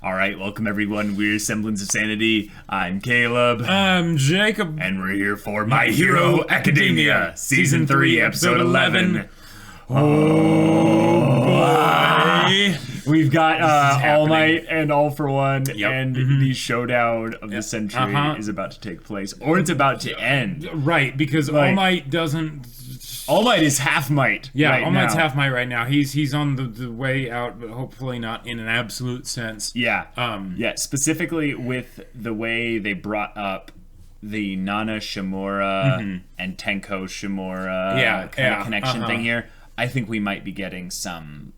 All right, welcome everyone. We're Semblance of Sanity. I'm Caleb. I'm Jacob. And we're here for My Hero Academia, Season 3, Episode 11. Oh, boy. We've got All Might and All for One, and the showdown of the century is about to take place, or it's about to end. Right, because All Might doesn't... All Might is half might. Yeah, right All Might's now. half might right now. He's on the way out, but hopefully not in an absolute sense. Yeah. Yeah, specifically with the way they brought up the Nana Shimura and Tenko Shimura kind of connection thing here. I think we might be getting some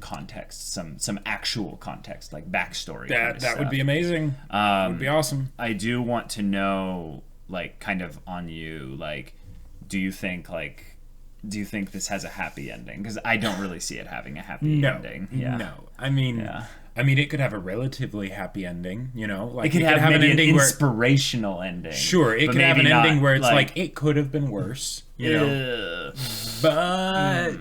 context, some actual context, like backstory. That would be amazing. Would be awesome. I do want to know, like, kind of on you, like, do you think this has a happy ending? Because I don't really see it having a happy ending. Yeah. No. I mean, it could have a relatively happy ending, you know? Like, it could have maybe an inspirational ending. Sure, it could have an ending where it's like, it could have been worse, you know? But...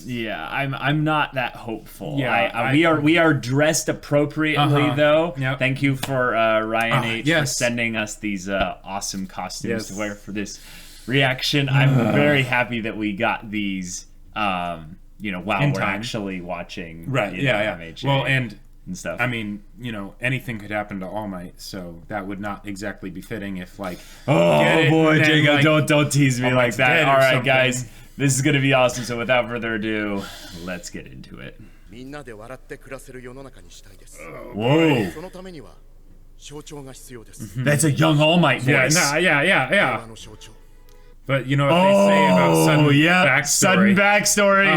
yeah, I'm not that hopeful. Yeah, we are dressed appropriately, though. Yep. Thank you for Ryan H. for sending us these awesome costumes to wear for this reaction. I'm very happy that we got these, while we're actually watching. Right. MHA well, and stuff. I mean, anything could happen to All Might, so that would not exactly be fitting if, like, Jacob, don't tease me like that. All right, something. guys, this is gonna be awesome. So without further ado, let's get into it. Whoa. That's a young All Might voice. Yeah. But you know what they say about sudden backstory? Sudden backstory.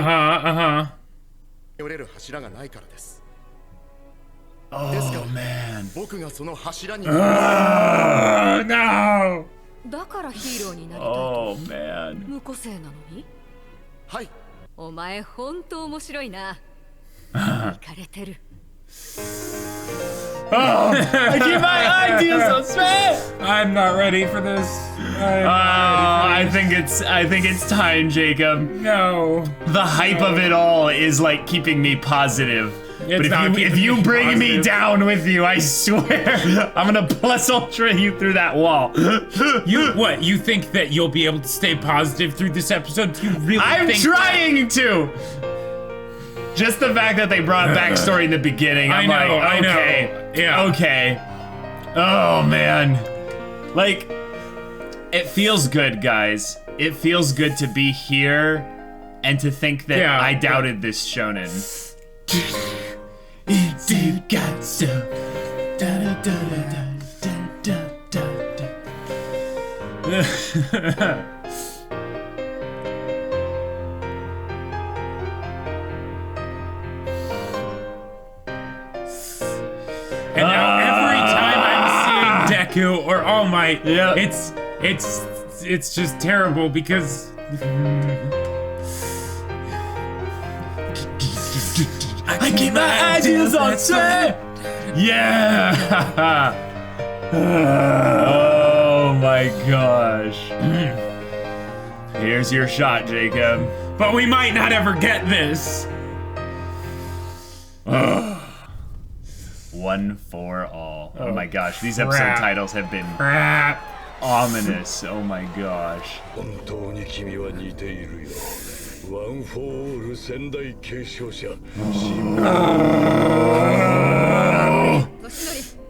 Oh, man. No. Oh, man. I keep my ideas so straight. I'm not ready for this. I think it's time, Jacob. No. The hype of it all is like keeping me positive. But if you bring me down with you, I swear, I'm gonna plus ultra you through that wall. You think that you'll be able to stay positive through this episode? Do you really I'm trying to! Just the fact that they brought a backstory in the beginning, I know. Yeah. Okay. Oh, man. Like, it feels good, guys. It feels good to be here and to think that I doubted this shonen. And now every time I'm seeing Deku or All Might, it's just terrible because I keep my ideas on straight. Yeah. Oh my gosh. Here's your shot, Jacob. But we might not ever get this. One for all. Oh my gosh, these episode titles have been ominous. Oh my gosh.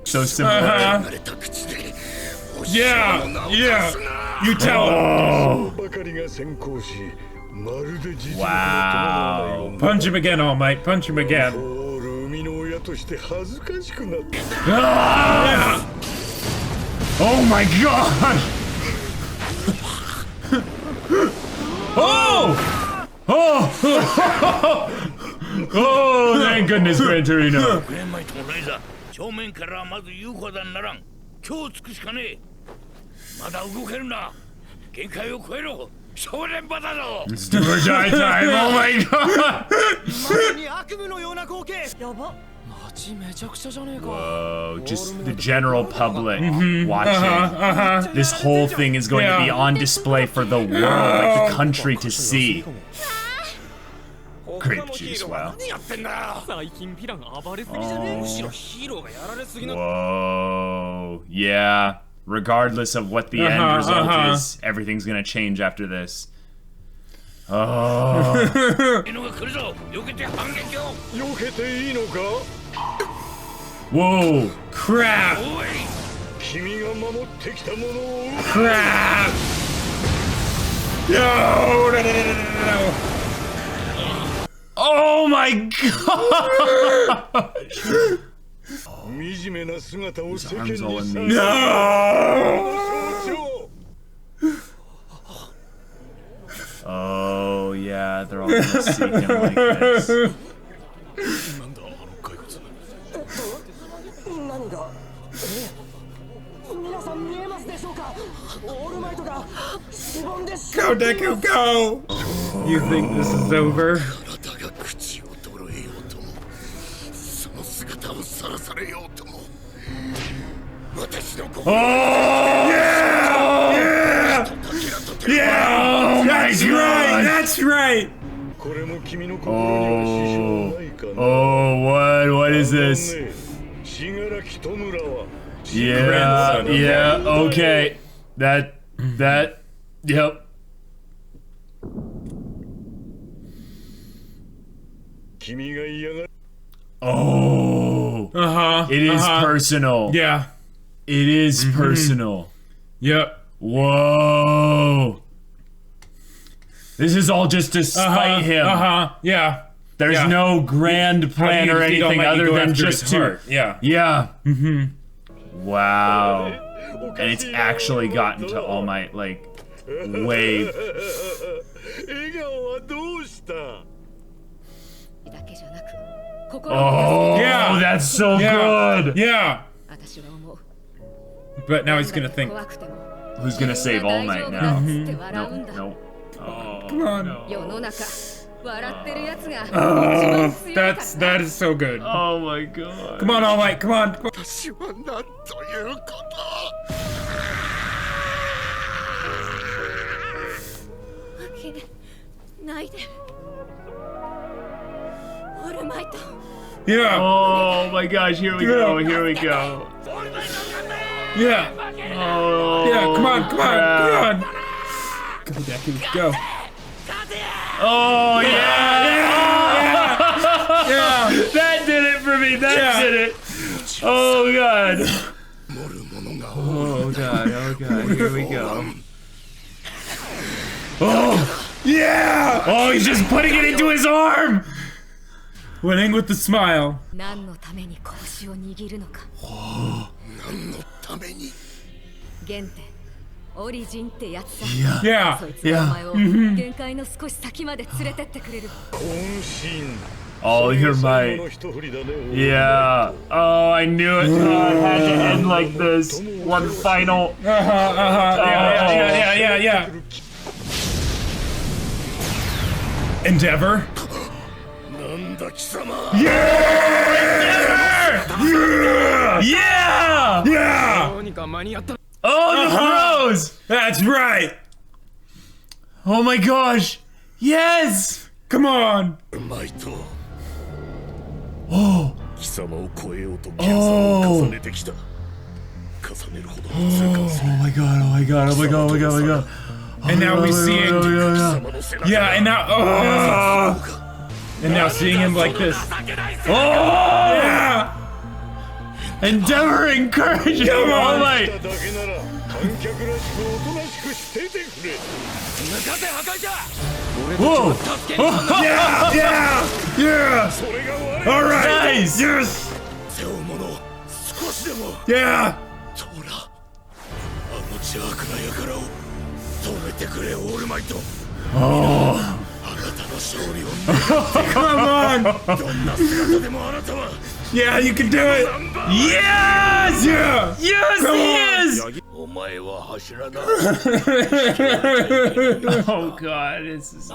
So simple. Yeah. You tell him. Wow. Punch him again, All Might. Punch him again. Oh my god! Oh, thank goodness, Gran Torino. It's do or die time, oh my god! Whoa, just the general public watching. This whole thing is going to be on display for the world, like the country to see. grape juice, wow. Whoa. Yeah. Regardless of what the end result is, everything's gonna change after this. Oh. Whoa. Crap. Crap. No. Oh my god. His arms all in these. No. Oh yeah, they're all gonna see him like this. Go, Deku, go! You think this is over? Oh! Yeah! Yeah! Yeah! Oh my god! That's right! Oh, what is this? Yeah, yeah, okay. That, yep. Oh. It is personal. Yeah. It is personal. Yep. Whoa. This is all just to spite him. Yeah. There's no grand plan or anything other than just to. Yeah. Yeah. Wow. And it's actually gotten to All Might, like, way. Oh, yeah, that's so good. Yeah. But now he's gonna think. Who's gonna save All Might now? Nope. Oh, come on. No. That is so good. Oh my god. Come on, All Might, come on. Yeah. Oh my gosh, here we go. Yeah. Oh. Yeah, come on. Go, Deku, go. Oh yeah. That did it for me. That did it. Oh god. Oh god. Here we go. Oh yeah. Oh, he's just putting it into his arm. Winning with the smile. Yeah. Oh, you're my. Yeah. Oh, I knew it. Oh, it had to end like this. One final. Yeah. Endeavor. Yeah! Oh, the throws! That's right! Oh my gosh! Yes! Come on! Oh! Oh my god. And now we see it. Yeah, and now. And now seeing him like this. Oh! Yeah! Endeavor, encourage him! Oh my! Whoa! Yeah! Alright! Nice! Yes! Yeah! Oh! Come on! Yeah, you can do it! Yes! Yeah! Yes, he is! Oh god, this is...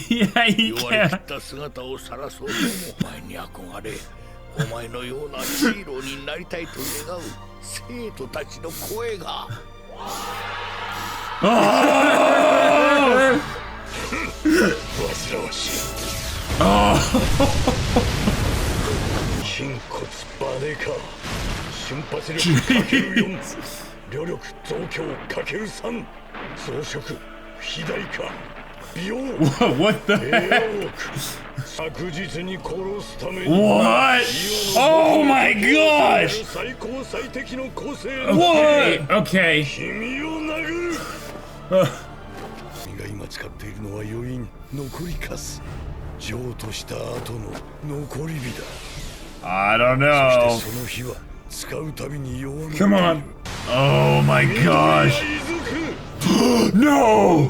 Yeah, he can. Oh! What the heck? What? Oh my gosh! What? Okay. I don't know. Come on. Oh my gosh. No!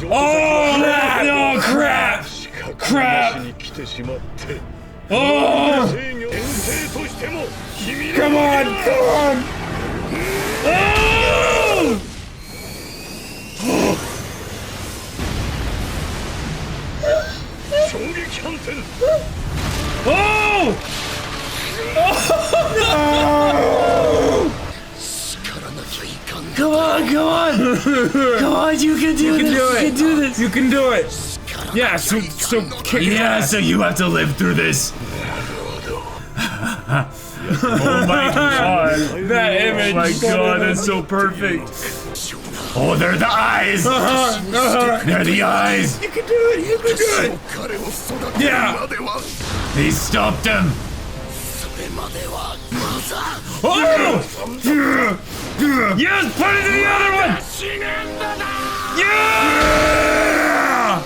Oh, no, crap! Crap! Oh! Come on, come on! Oh! Oh! Oh! Come on, come on! Come on, you can do this! You can do this! You can do it! Yeah, so kick his ass. So you have to live through this! Oh my god! That image! Oh my god, that's so perfect! Oh, they're the eyes! They're the eyes! You can do it! You can do it! Yeah! They stopped him! Oh! Yes, put it in the other one! Yeah!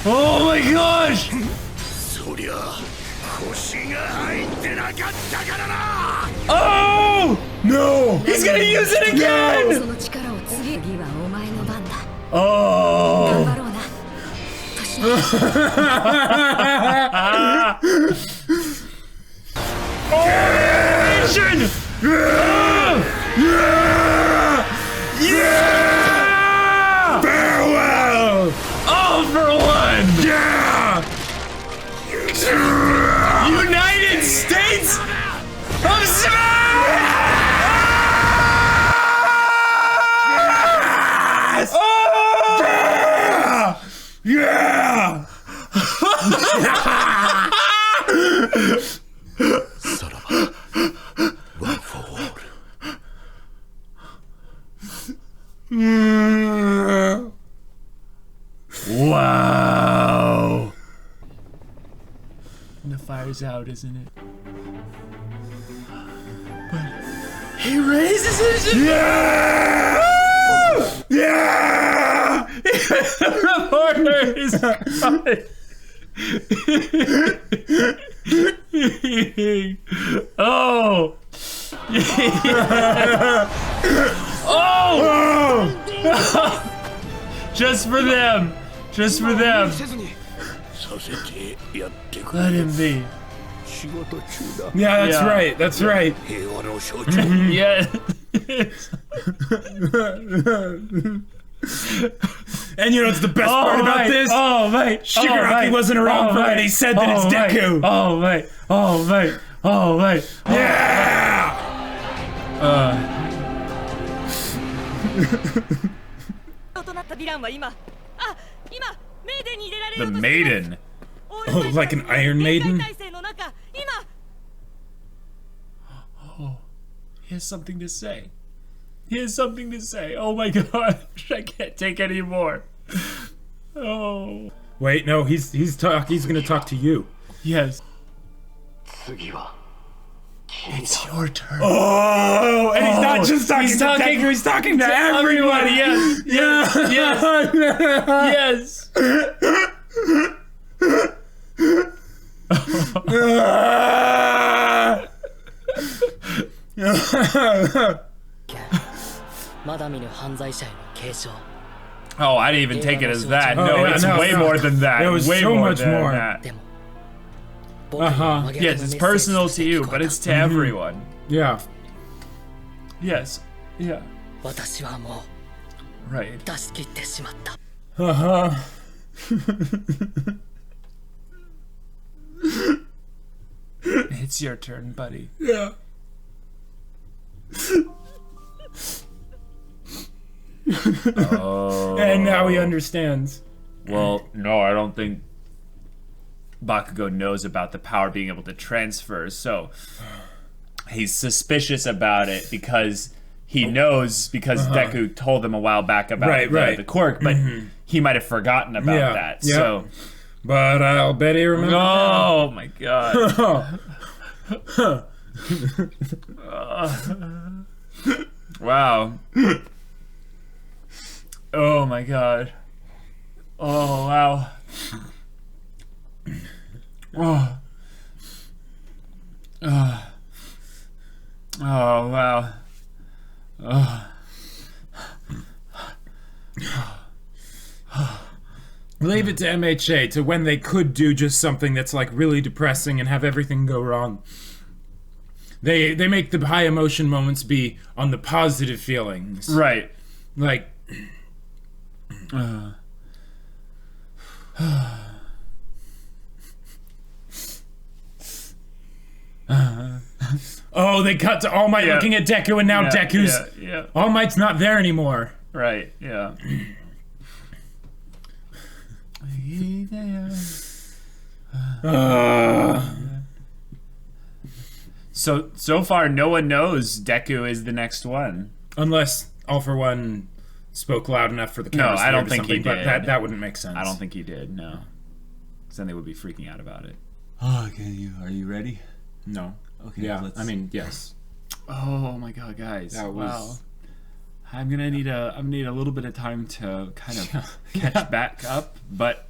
Oh my gosh! Oh! No! He's gonna use it again! Oh! Culmination! Yeah! Farewell! All for one! Yeah! United States of Smash! Oh! Yeah! Wow. And the fire's out, isn't it? But he raises his yeah! Yeah! The reporter is crying. Oh! Oh! Just for them! Just for them! Let him be. Yeah, that's right. That's right. Yeah. And you know what's the best part about this? Oh, mate. Shigaraki wasn't around for it. He said that it's Deku. Oh, mate. Oh, mate. Oh, mate. Yeah! The maiden. Oh, like an Iron Maiden? Oh, he has something to say. He has something to say. Oh my gosh, I can't take any more. Oh. Wait, no, he's gonna talk to you. Yes. It's your turn. Oh, and he's not just talking to Deku, he's talking to everyone. Yes, yes, yes, Oh, I didn't even take it as that. No, it's way more than that. It was way so more much than more. that. Yes, it's personal to you, but it's to everyone. Yeah. Yes. Yeah. Right. It's your turn, buddy. Yeah. Oh. And now he understands. Well, no, I don't think Bakugo knows about the power being able to transfer, so he's suspicious about it because he knows, because Deku told him a while back about the quirk, but he might have forgotten about that. So, but I'll bet he remembers. Oh my god. Wow. Oh my god. Oh wow. Oh. Oh wow. Leave it to MHA, to when they could do just something that's like really depressing and have everything go wrong. They make the high emotion moments be on the positive feelings. Right. Like oh, they cut to All Might looking at Deku, and now Deku's All Might's not there anymore. Right, yeah. So far, no one knows Deku is the next one. Unless All For One spoke loud enough for the cameras. No, I don't think he did. But that wouldn't make sense. I don't think he did, no. Because then they would be freaking out about it. Oh, okay, are you ready? No. Okay, yeah, I mean, yes. Oh my god, guys. Wow. I'm gonna need a little bit of time to kind of catch back up, but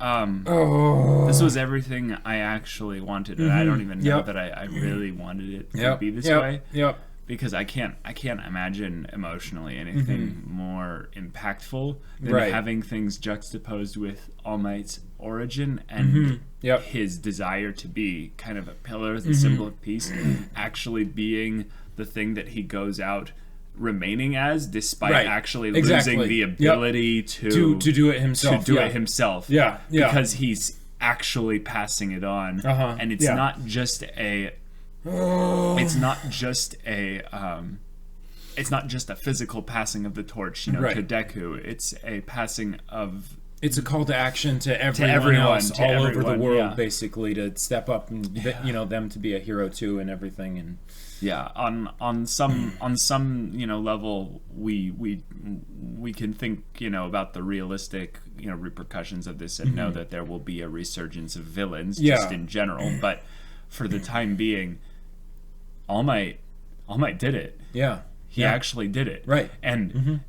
this was everything I actually wanted, and I don't even know that I really wanted it to be this way. Yep. Because I can't imagine emotionally anything more impactful than having things juxtaposed with All Might's origin and his desire to be kind of a pillar, the symbol of peace, actually being the thing that he goes out remaining as, despite actually losing the ability to do it himself. Yeah. Because he's actually passing it on, and it's not just a. It's not just a physical passing of the torch, to Deku. It's a passing of. It's a call to action to everyone else all over the world, basically, to step up and them to be a hero too, and everything. And on some level, we can think about the realistic repercussions of this and know that there will be a resurgence of villains just in general, but for the time being, All Might did it. Yeah. He actually did it. Right. And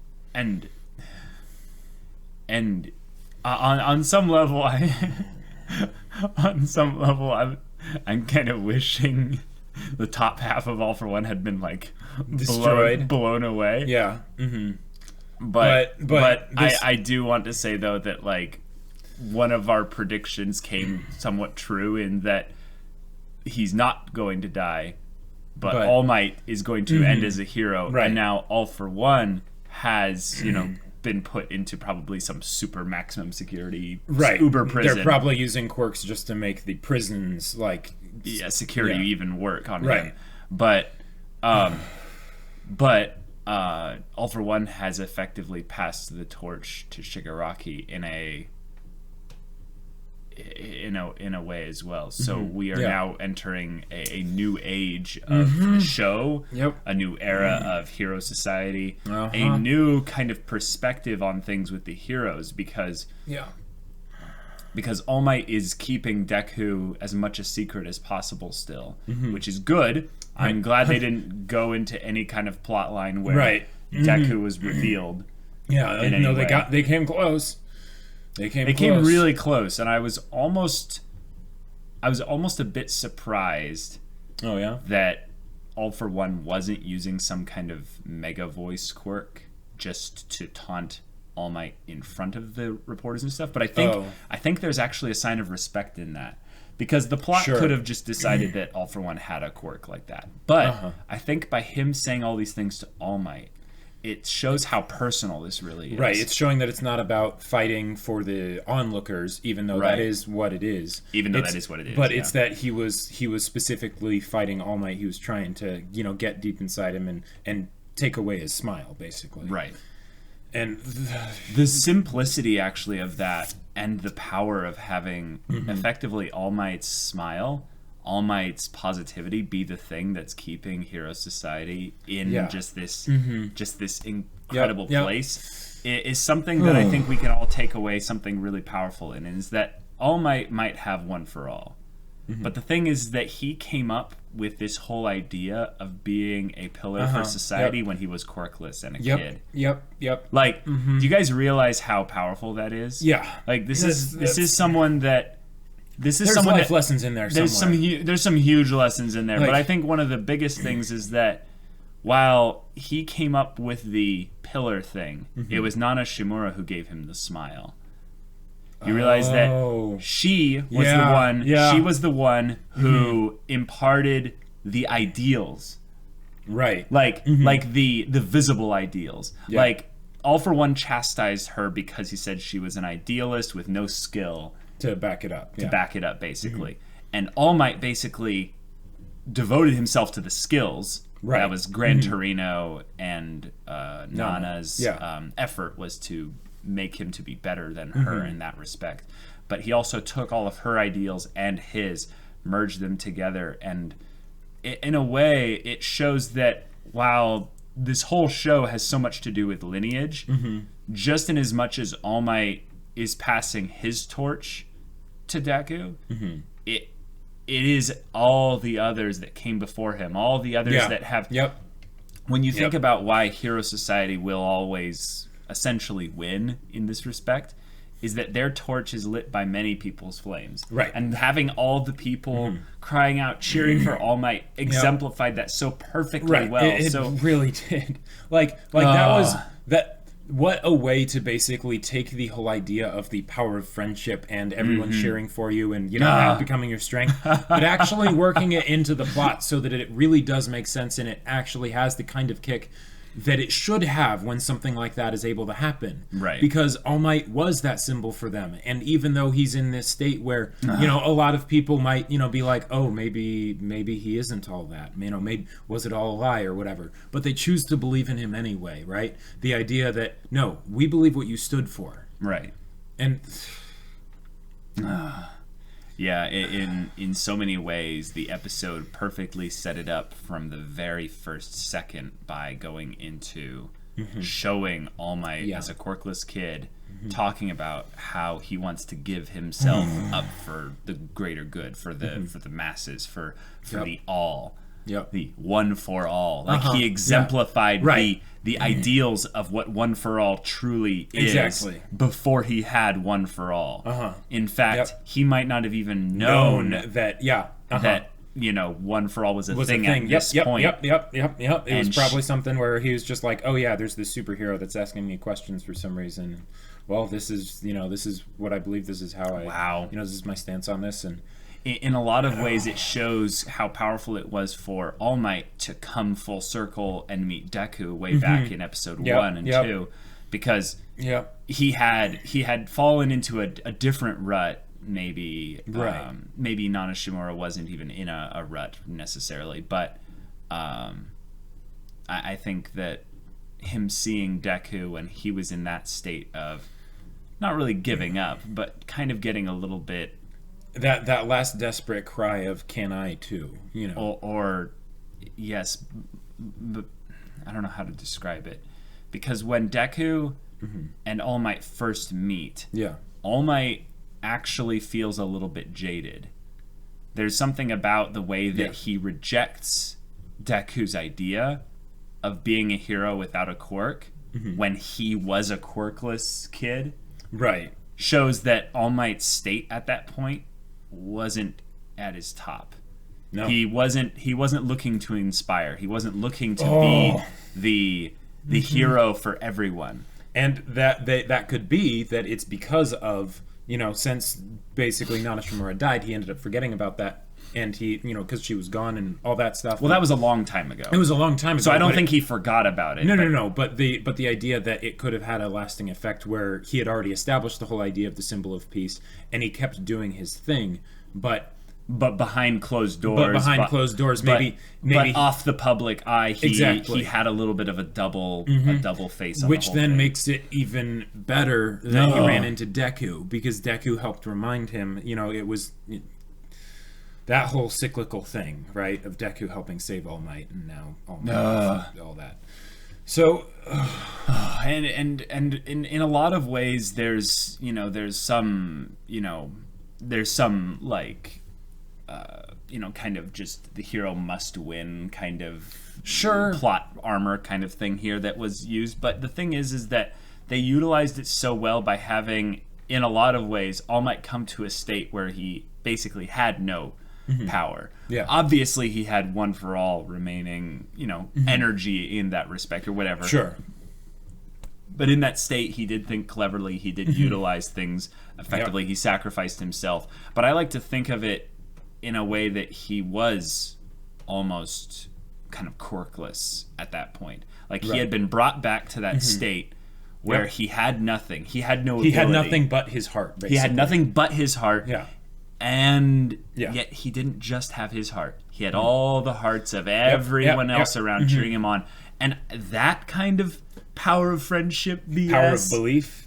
on some level I'm kind of wishing the top half of All For One had been like destroyed, blown away. Yeah. But I do want to say though that like one of our predictions came somewhat true in that he's not going to die, but All Might is going to end as a hero, and now All For One has been put into probably some super maximum security uber prison. They're probably using quirks just to make the prisons like security even work on him. But All For One has effectively passed the torch to Shigaraki in a way as well. So we are now entering a new age of the show, a new era of hero society, a new kind of perspective on things with the heroes, because All Might is keeping Deku as much a secret as possible still, which is good. I'm glad they didn't go into any kind of plot line where Deku was revealed. They came close. They came really close, and I was almost a bit surprised. Oh yeah, that All For One wasn't using some kind of mega voice quirk just to taunt All Might in front of the reporters and stuff. But I think there's actually a sign of respect in that, because the plot could have just decided that All For One had a quirk like that. But I think by him saying all these things to All Might, it shows how personal this really is. Right, it's showing that it's not about fighting for the onlookers, even though that is what it is. But it's that he was specifically fighting All Might. He was trying to, get deep inside him and take away his smile, basically. Right. And the simplicity actually of that, and the power of having effectively All Might's smile, All Might's positivity be the thing that's keeping Hero Society in just this incredible place is something that I think we can all take away something really powerful in, is that All might have one for all. But the thing is that he came up with this whole idea of being a pillar for society when he was quirkless and a kid. Like, do you guys realize how powerful that is? Yeah. Like, this is someone that... There's life lessons in there somewhere. There's some huge lessons in there. Like, but I think one of the biggest things is that while he came up with the pillar thing, it was Nana Shimura who gave him the smile. You realize that she was the one. Yeah. She was the one who imparted the ideals, right? Like the visible ideals. Yeah. Like All For One chastised her because he said she was an idealist with no skill to back it up. To back it up, basically. And All Might basically devoted himself to the skills. Right. That was Gran Torino and Nana's effort was to make him to be better than her in that respect. But he also took all of her ideals and his, merged them together, and in a way it shows that while this whole show has so much to do with lineage, just in as much as All Might is passing his torch to Deku, it is all the others that came before him, all the others that have... When you think about why Hero Society will always essentially win in this respect, is that their torch is lit by many people's flames. Right. And having all the people crying out, cheering for All Might exemplified that so perfectly well. It really did. Like that was... What a way to basically take the whole idea of the power of friendship and everyone cheering for you and, that becoming your strength, but actually working it into the plot so that it really does make sense and it actually has the kind of kick that it should have when something like that is able to happen. Right. Because All Might was that symbol for them. And even though he's in this state where, a lot of people might, be like, oh, maybe he isn't all that. Maybe was it all a lie or whatever. But they choose to believe in him anyway, right? The idea that, no, we believe what you stood for. Right. And... Yeah, in so many ways, the episode perfectly set it up from the very first second by going into showing All Might as a quirkless kid, talking about how he wants to give himself up for the greater good, for the masses, for the all. The one for all. Like he exemplified the ideals of what one for all truly is before he had one for all. In fact, he might not have even known that that one for all was a thing at this point. It was probably something where he was just like, oh yeah, there's this superhero that's asking me questions for some reason. Well, this is what I believe. This is how I this is my stance on this. And in a lot of ways, it shows how powerful it was for All Might to come full circle and meet Deku way back in episode 1 and 2, because he had fallen into a different rut. Maybe maybe Nana Shimura wasn't even in a rut necessarily, but I think that him seeing Deku when he was in that state of not really giving up, but kind of getting a little bit. That last desperate cry of "Can I too?" Or yes, but I don't know how to describe it, because when Deku and All Might first meet, All Might actually feels a little bit jaded. There's something about the way that he rejects Deku's idea of being a hero without a quirk when he was a quirkless kid. Right. Shows that All Might's state at that point wasn't at his top. No. He wasn't looking to inspire. He wasn't looking to be the hero for everyone. And that could be that it's because of, since basically Nana Shimura died, he ended up forgetting about that. And he, because she was gone and all that stuff. Well, that was a long time ago. It was a long time ago. So I don't think he forgot about it. No. But the idea that it could have had a lasting effect where he had already established the whole idea of the symbol of peace, and he kept doing his thing. But but behind closed doors. Maybe but off the public eye, exactly. he had a little bit of a double face on which the whole then thing. makes it even better that he ran into Deku, because Deku helped remind him, it was that whole cyclical thing, right, of Deku helping save All Might, and now All Might all that. So and in a lot of ways there's some like kind of just the hero must win kind of plot armor kind of thing here that was used. But the thing is that they utilized it so well by having, in a lot of ways, All Might come to a state where he basically had no power. Yeah. Obviously he had One for All remaining, energy in that respect or whatever. Sure. But in that state, he did think cleverly. He did utilize things effectively. Yep. He sacrificed himself. But I like to think of it in a way that he was almost kind of quirkless at that point. Like he had been brought back to that state where he had nothing. He had no ability. He had nothing but his heart, basically. He had nothing but his heart. Yeah. And yet he didn't just have his heart. He had all the hearts of everyone else around cheering him on. And that kind of power of friendship BS.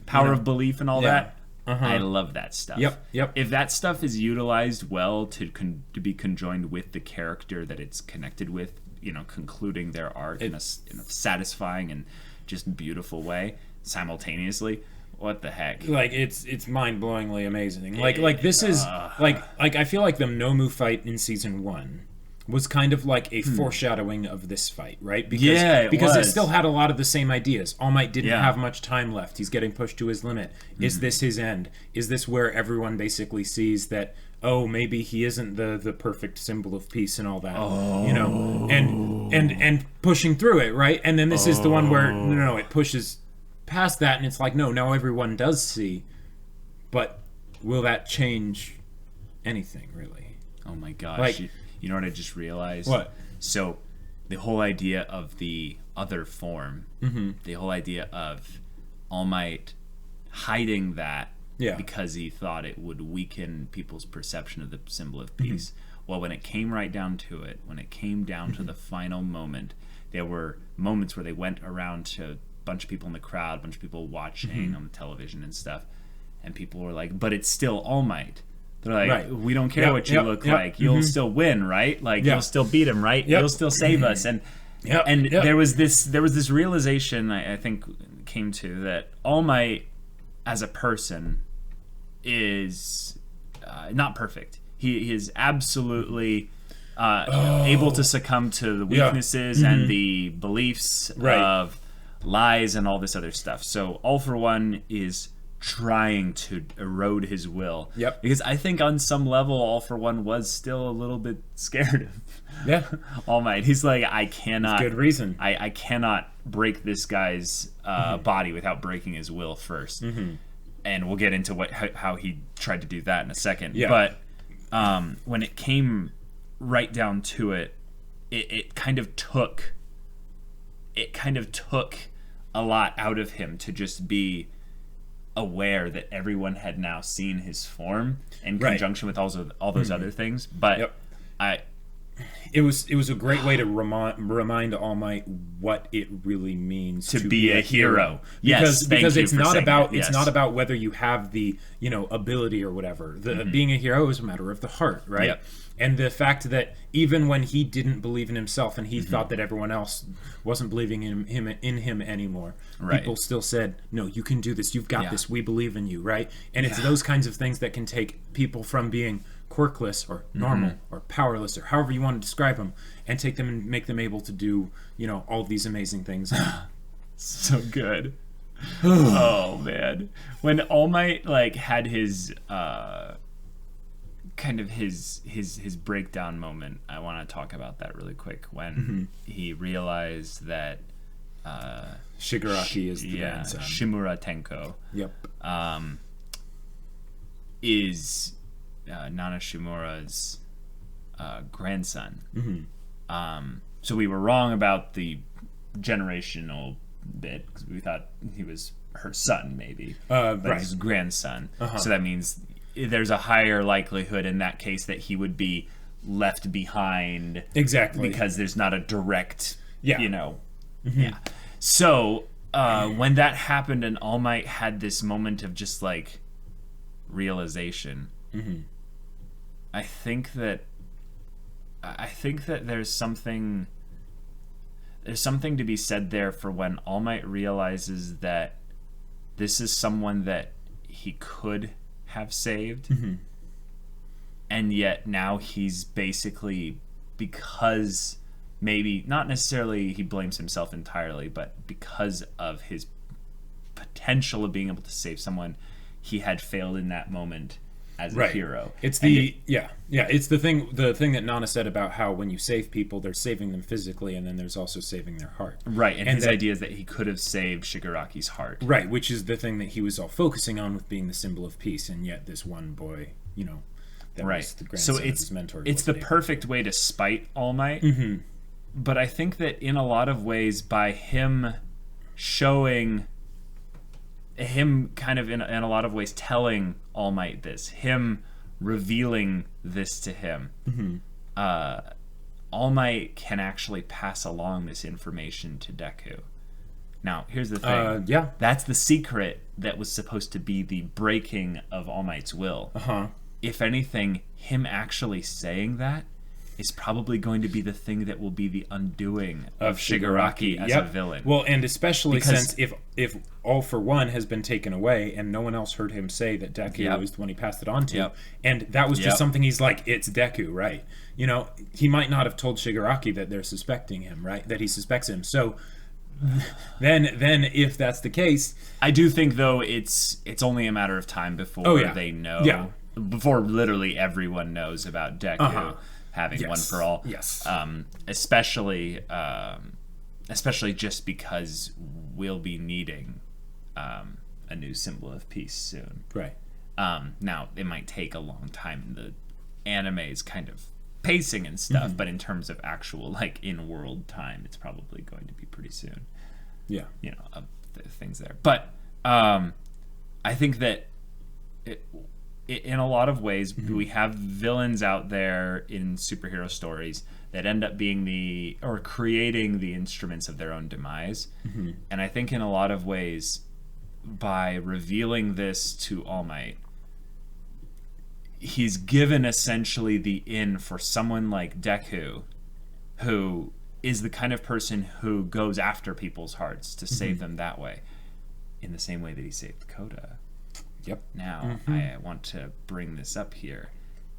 Power of belief and all that. I love that stuff. Yep. If that stuff is utilized well to be conjoined with the character that it's connected with, concluding their arc in a satisfying and just beautiful way simultaneously, what the heck? Like it's mind-blowingly amazing. Like this is like I feel like the Nomu fight in season 1 was kind of like a foreshadowing of this fight, right? Because it still had a lot of the same ideas. All Might didn't have much time left. He's getting pushed to his limit. Is this his end? Is this where everyone basically sees that, oh, maybe he isn't the perfect symbol of peace and all that, and pushing through it, right? And then this is the one where no, it pushes past that, and it's like, no, now everyone does see, but will that change anything, really? Oh my gosh. Like, you know what I just realized? What? So, the whole idea of the other form, the whole idea of All Might hiding that because he thought it would weaken people's perception of the symbol of peace. Well, when it came right down to it, when it came down to the final moment, there were moments where they went around to a bunch of people in the crowd, a bunch of people watching on the television and stuff, and people were like, but it's still All Might. They're like, we don't care what you look like. You'll still win, right? Like, you'll still beat him, right? You'll still save us. And there was this realization I think came to that All Might as a person is not perfect. He is absolutely able to succumb to the weaknesses and the beliefs of lies and all this other stuff. So All for One is trying to erode his will. Because I think on some level All for One was still a little bit scared of All Might. He's like, I cannot. That's good reason. I cannot break this guy's body without breaking his will first. And we'll get into how he tried to do that in a second. But when it came right down to it, it kind of took a lot out of him to just be aware that everyone had now seen his form in conjunction with all those other things. But it was a great way to remind All Might what it really means to be a hero. Because it's not about whether you have the ability or whatever. Being a hero is a matter of the heart, right? And the fact that even when he didn't believe in himself and he thought that everyone else wasn't believing in him anymore, people still said, no, you can do this, you've got this, we believe in you, right? And it's those kinds of things that can take people from being quirkless or normal or powerless or however you want to describe them, and take them and make them able to do all these amazing things. So good. Oh man, when All Might had his kind of his breakdown moment, I want to talk about that really quick. When he realized that Shigaraki is the grandson. Shimura Tenko is Nana Shimura's grandson. So we were wrong about the generational bit, because we thought he was her son, maybe, but his grandson. So that means there's a higher likelihood in that case that he would be left behind. Exactly. Because there's not a direct, you know. Mm-hmm. Yeah. So when that happened and All Might had this moment of just like realization, mm-hmm. I think that there's something to be said there for when All Might realizes that this is someone that he could have saved, mm-hmm. and yet now he's basically, because maybe not necessarily he blames himself entirely, but because of his potential of being able to save someone, he had failed in that moment as a hero. It's the it's the thing that Nana said about how when you save people, they're saving them physically, and then there's also saving their heart. Right, and his idea is that he could have saved Shigaraki's heart. Right, which is the thing that he was all focusing on with being the symbol of peace, and yet this one boy, you know, that was the grandson of his mentor. It's the perfect way to spite All Might. Mm-hmm. But I think that in a lot of ways, by him showing him kind of in a lot of ways telling All Might this, him revealing this to him, mm-hmm. All Might can actually pass along this information to Deku. Now, here's the thing. That's the secret that was supposed to be the breaking of All Might's will. Uh-huh. If anything, him actually saying that is probably going to be the thing that will be the undoing of Shigaraki as a villain. Well, and especially since if All for One has been taken away and no one else heard him say that Deku is the one he passed it on to, and that was just something he's like, it's Deku, right? You know, he might not have told Shigaraki that they're suspecting him, right? That he suspects him. So then if that's the case, I do think though it's only a matter of time before they know, before literally everyone knows about Deku. Having one for all, especially just because we'll be needing a new symbol of peace soon. Right. Now it might take a long time in the anime's kind of pacing and stuff, mm-hmm. but in terms of actual like in-world time, it's probably going to be pretty soon. Yeah. You know, things there, but I think that in a lot of ways, mm-hmm. we have villains out there in superhero stories that end up being creating the instruments of their own demise. Mm-hmm. And I think in a lot of ways, by revealing this to All Might, he's given essentially the in for someone like Deku, who is the kind of person who goes after people's hearts to save them that way, in the same way that he saved Kota. Yep. Now, I want to bring this up here.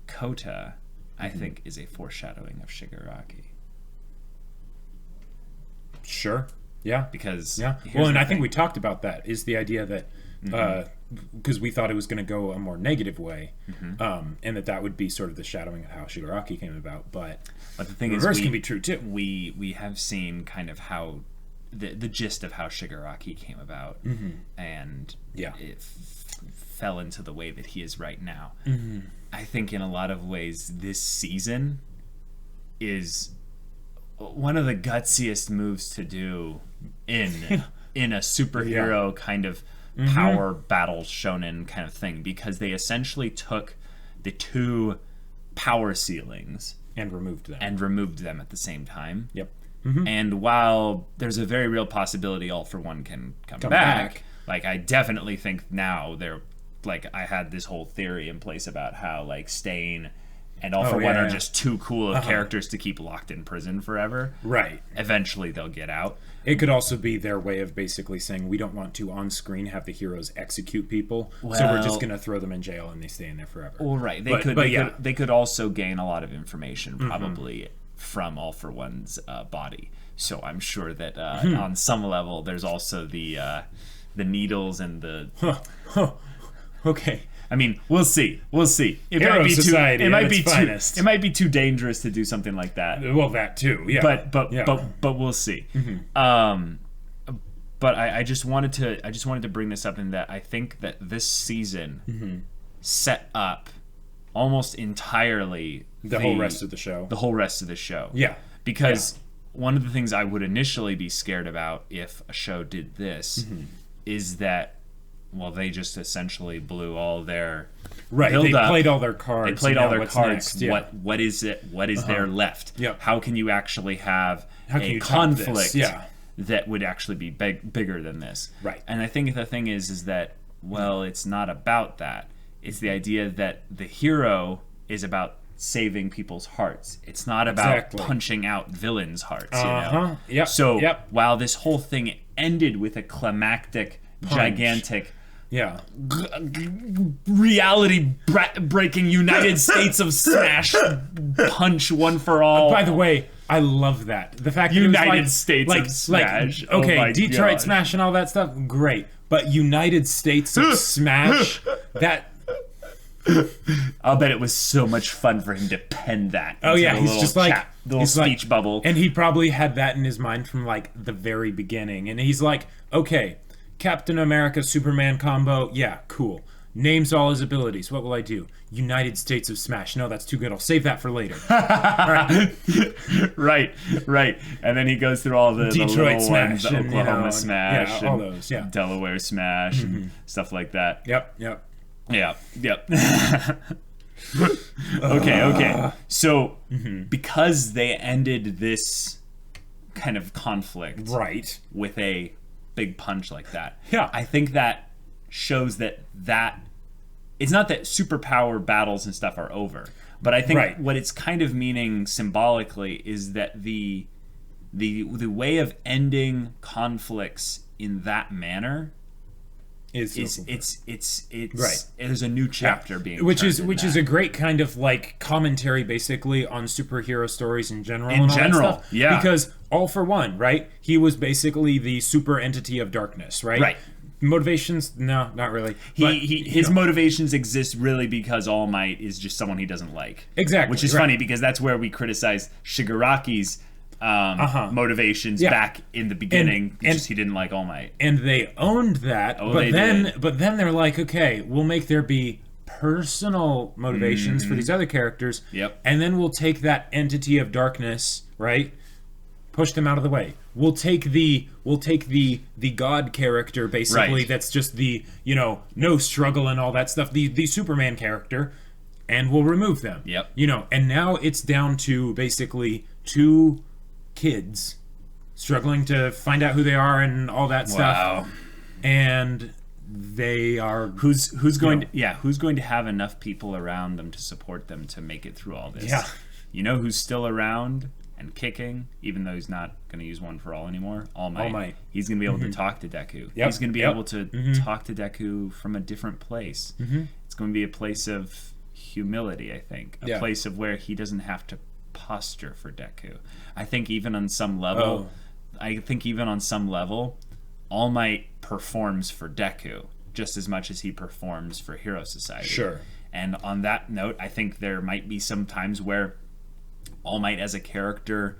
Kota, I think, is a foreshadowing of Shigaraki. Sure. Yeah. Because well, and I think we talked about that, is the idea that because we thought it was going to go a more negative way, and that would be sort of the shadowing of how Shigaraki came about. But the thing is, reverse can be true too. We have seen kind of how the gist of how Shigaraki came about, and it fell into the way that he is right now. I think in a lot of ways this season is one of the gutsiest moves to do in a superhero kind of power battle shonen kind of thing, because they essentially took the two power ceilings and removed them at the same time. Yep. And while there's a very real possibility All for One can come back, like I definitely think now they're like, I had this whole theory in place about how like Stain and All for One are just too cool of characters to keep locked in prison forever. Right. Eventually they'll get out. It could also be their way of basically saying, we don't want to on screen have the heroes execute people, so we're just going to throw them in jail and they stay in there forever. Well, right. They could also gain a lot of information probably from All for One's body. So I'm sure that on some level there's also the needles and the Okay. I mean, we'll see. It might be too dangerous to do something like that. Well, that too. Yeah. But we'll see. But I just wanted to bring this up in that I think that this season set up almost entirely the whole rest of the show. Yeah. Because one of the things I would initially be scared about if a show did this is that well, they just essentially blew all their right. They build-up. played all their cards. They played all their cards. Next? Yeah. What is it? What is there left? Yep. How can you actually have a top this? conflict Yeah. that would actually be bigger than this? Right. And I think the thing is that, well, it's not about that. It's the idea that the hero is about saving people's hearts. It's not about punching out villains' hearts, you know? Yep. So while this whole thing ended with a climactic, gigantic, reality-breaking United States of Smash punch one for all. By the way, I love that. The fact that United States of Smash. Okay, Detroit Smash and all that stuff, great. But United States of Smash, that... I'll bet it was so much fun for him to pen that. Oh yeah, he's just like little speech bubble, and he probably had that in his mind from like the very beginning. And he's like, okay, Captain America Superman combo, yeah, cool. Names all his abilities. What will I do? United States of Smash. No, that's too good. I'll save that for later. Right. And then he goes through all the Detroit little Smash, ones, the Oklahoma Smash, all those, Delaware Smash, and stuff like that. Yep. Okay. So, because they ended this kind of conflict with a big punch like that, I think that shows that it's not that superpower battles and stuff are over, but I think what it's kind of meaning symbolically is that the way of ending conflicts in that manner there's a new chapter being which is a great kind of like commentary basically on superhero stories in general. Because All For One, right, he was basically the super entity of darkness, right? Motivations, no, not really. His motivations exist really because All Might is just someone he doesn't like, which is funny because that's where we criticized Shigaraki's motivations back in the beginning. Just he didn't like All Might, and they owned that. But then they're like, okay, we'll make there be personal motivations for these other characters. And then we'll take that entity of darkness, right? Push them out of the way. We'll take the God character basically. That's just the no struggle and all that stuff. The Superman character, and we'll remove them. And now it's down to basically two kids struggling to find out who they are and all that stuff. And they are who's going to have enough people around them to support them to make it through all this. You know who's still around and kicking, even though he's not going to use One for All anymore? All Might. He's going to be able to talk to Deku. He's going to be able to talk to Deku from a different place. It's going to be a place of humility, I think. A place of where he doesn't have to posture for Deku. I think even on some level, All Might performs for Deku just as much as he performs for Hero Society. And on that note, I think there might be some times where All Might as a character,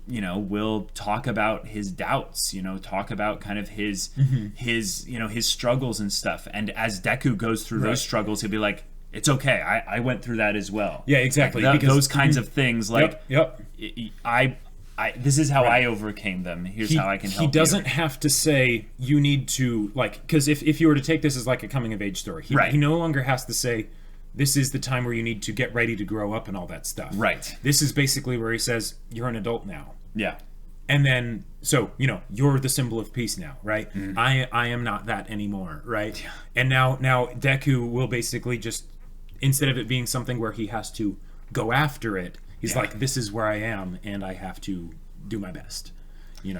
will talk about his doubts, talk about kind of his struggles and stuff. And as Deku goes through those struggles, he'll be like, it's okay. I went through that as well. Yeah, exactly. Like those kinds of things. Like, this is how I overcame them. Here's how I can help you. He doesn't have to say you need to because if you were to take this as like a coming of age story, he no longer has to say this is the time where you need to get ready to grow up and all that stuff. This is basically where he says you're an adult now. And then, so, you're the symbol of peace now, right? I am not that anymore, right? And now Deku will basically just, instead of it being something where he has to go after it, he's like, this is where I am, and I have to do my best, which in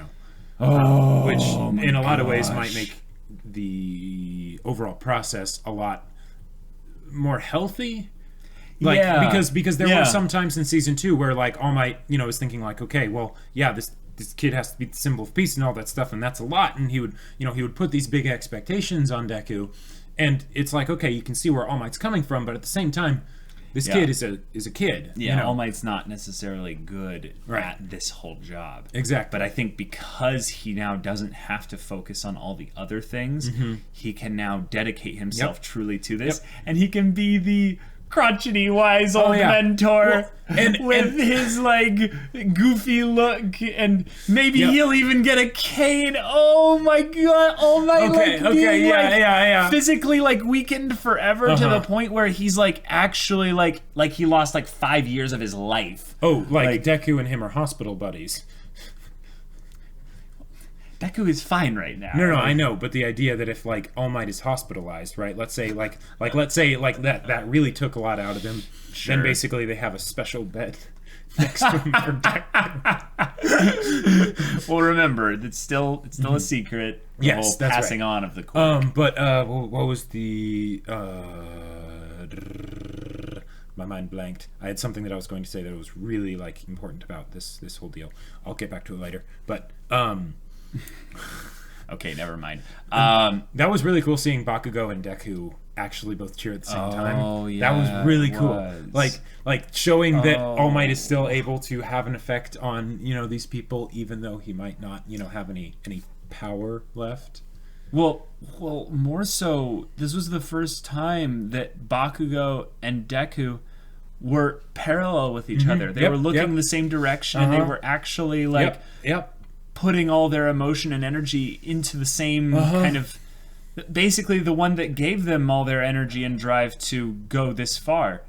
a lot of ways might make the overall process a lot more healthy. Because there were some times in season 2 where All Might, is thinking okay, well, this kid has to be the symbol of peace and all that stuff, and that's a lot. And he would put these big expectations on Deku, and it's okay, you can see where All Might's coming from, but at the same time, this kid is a kid. All Might's not necessarily good at this whole job. Exactly. But I think because he now doesn't have to focus on all the other things, he can now dedicate himself truly to this, and he can be the crotchety wise old mentor with his like goofy look, and maybe he'll even get a cane. Oh my god! Oh my physically like weakened forever to the point where he's like actually like he lost like 5 years of his life. Oh, like Deku and him are hospital buddies. Deku is fine right now. No, I know, but the idea that if like All Might is hospitalized, right? Let's say that really took a lot out of him. Sure. Then basically they have a special bed next to him for Deku. Well, remember, it's still a secret. The whole passing on of the quirk. But what was the? My mind blanked. I had something that I was going to say that was really like important about this whole deal. I'll get back to it later. But okay, never mind. That was really cool seeing Bakugo and Deku actually both cheer at the same time. Oh yeah, that was really cool. Like showing that All Might is still able to have an effect on these people, even though he might not have any power left. Well, more so, this was the first time that Bakugo and Deku were parallel with each other. They were looking the same direction, and they were actually like putting all their emotion and energy into the same kind of, basically the one that gave them all their energy and drive to go this far.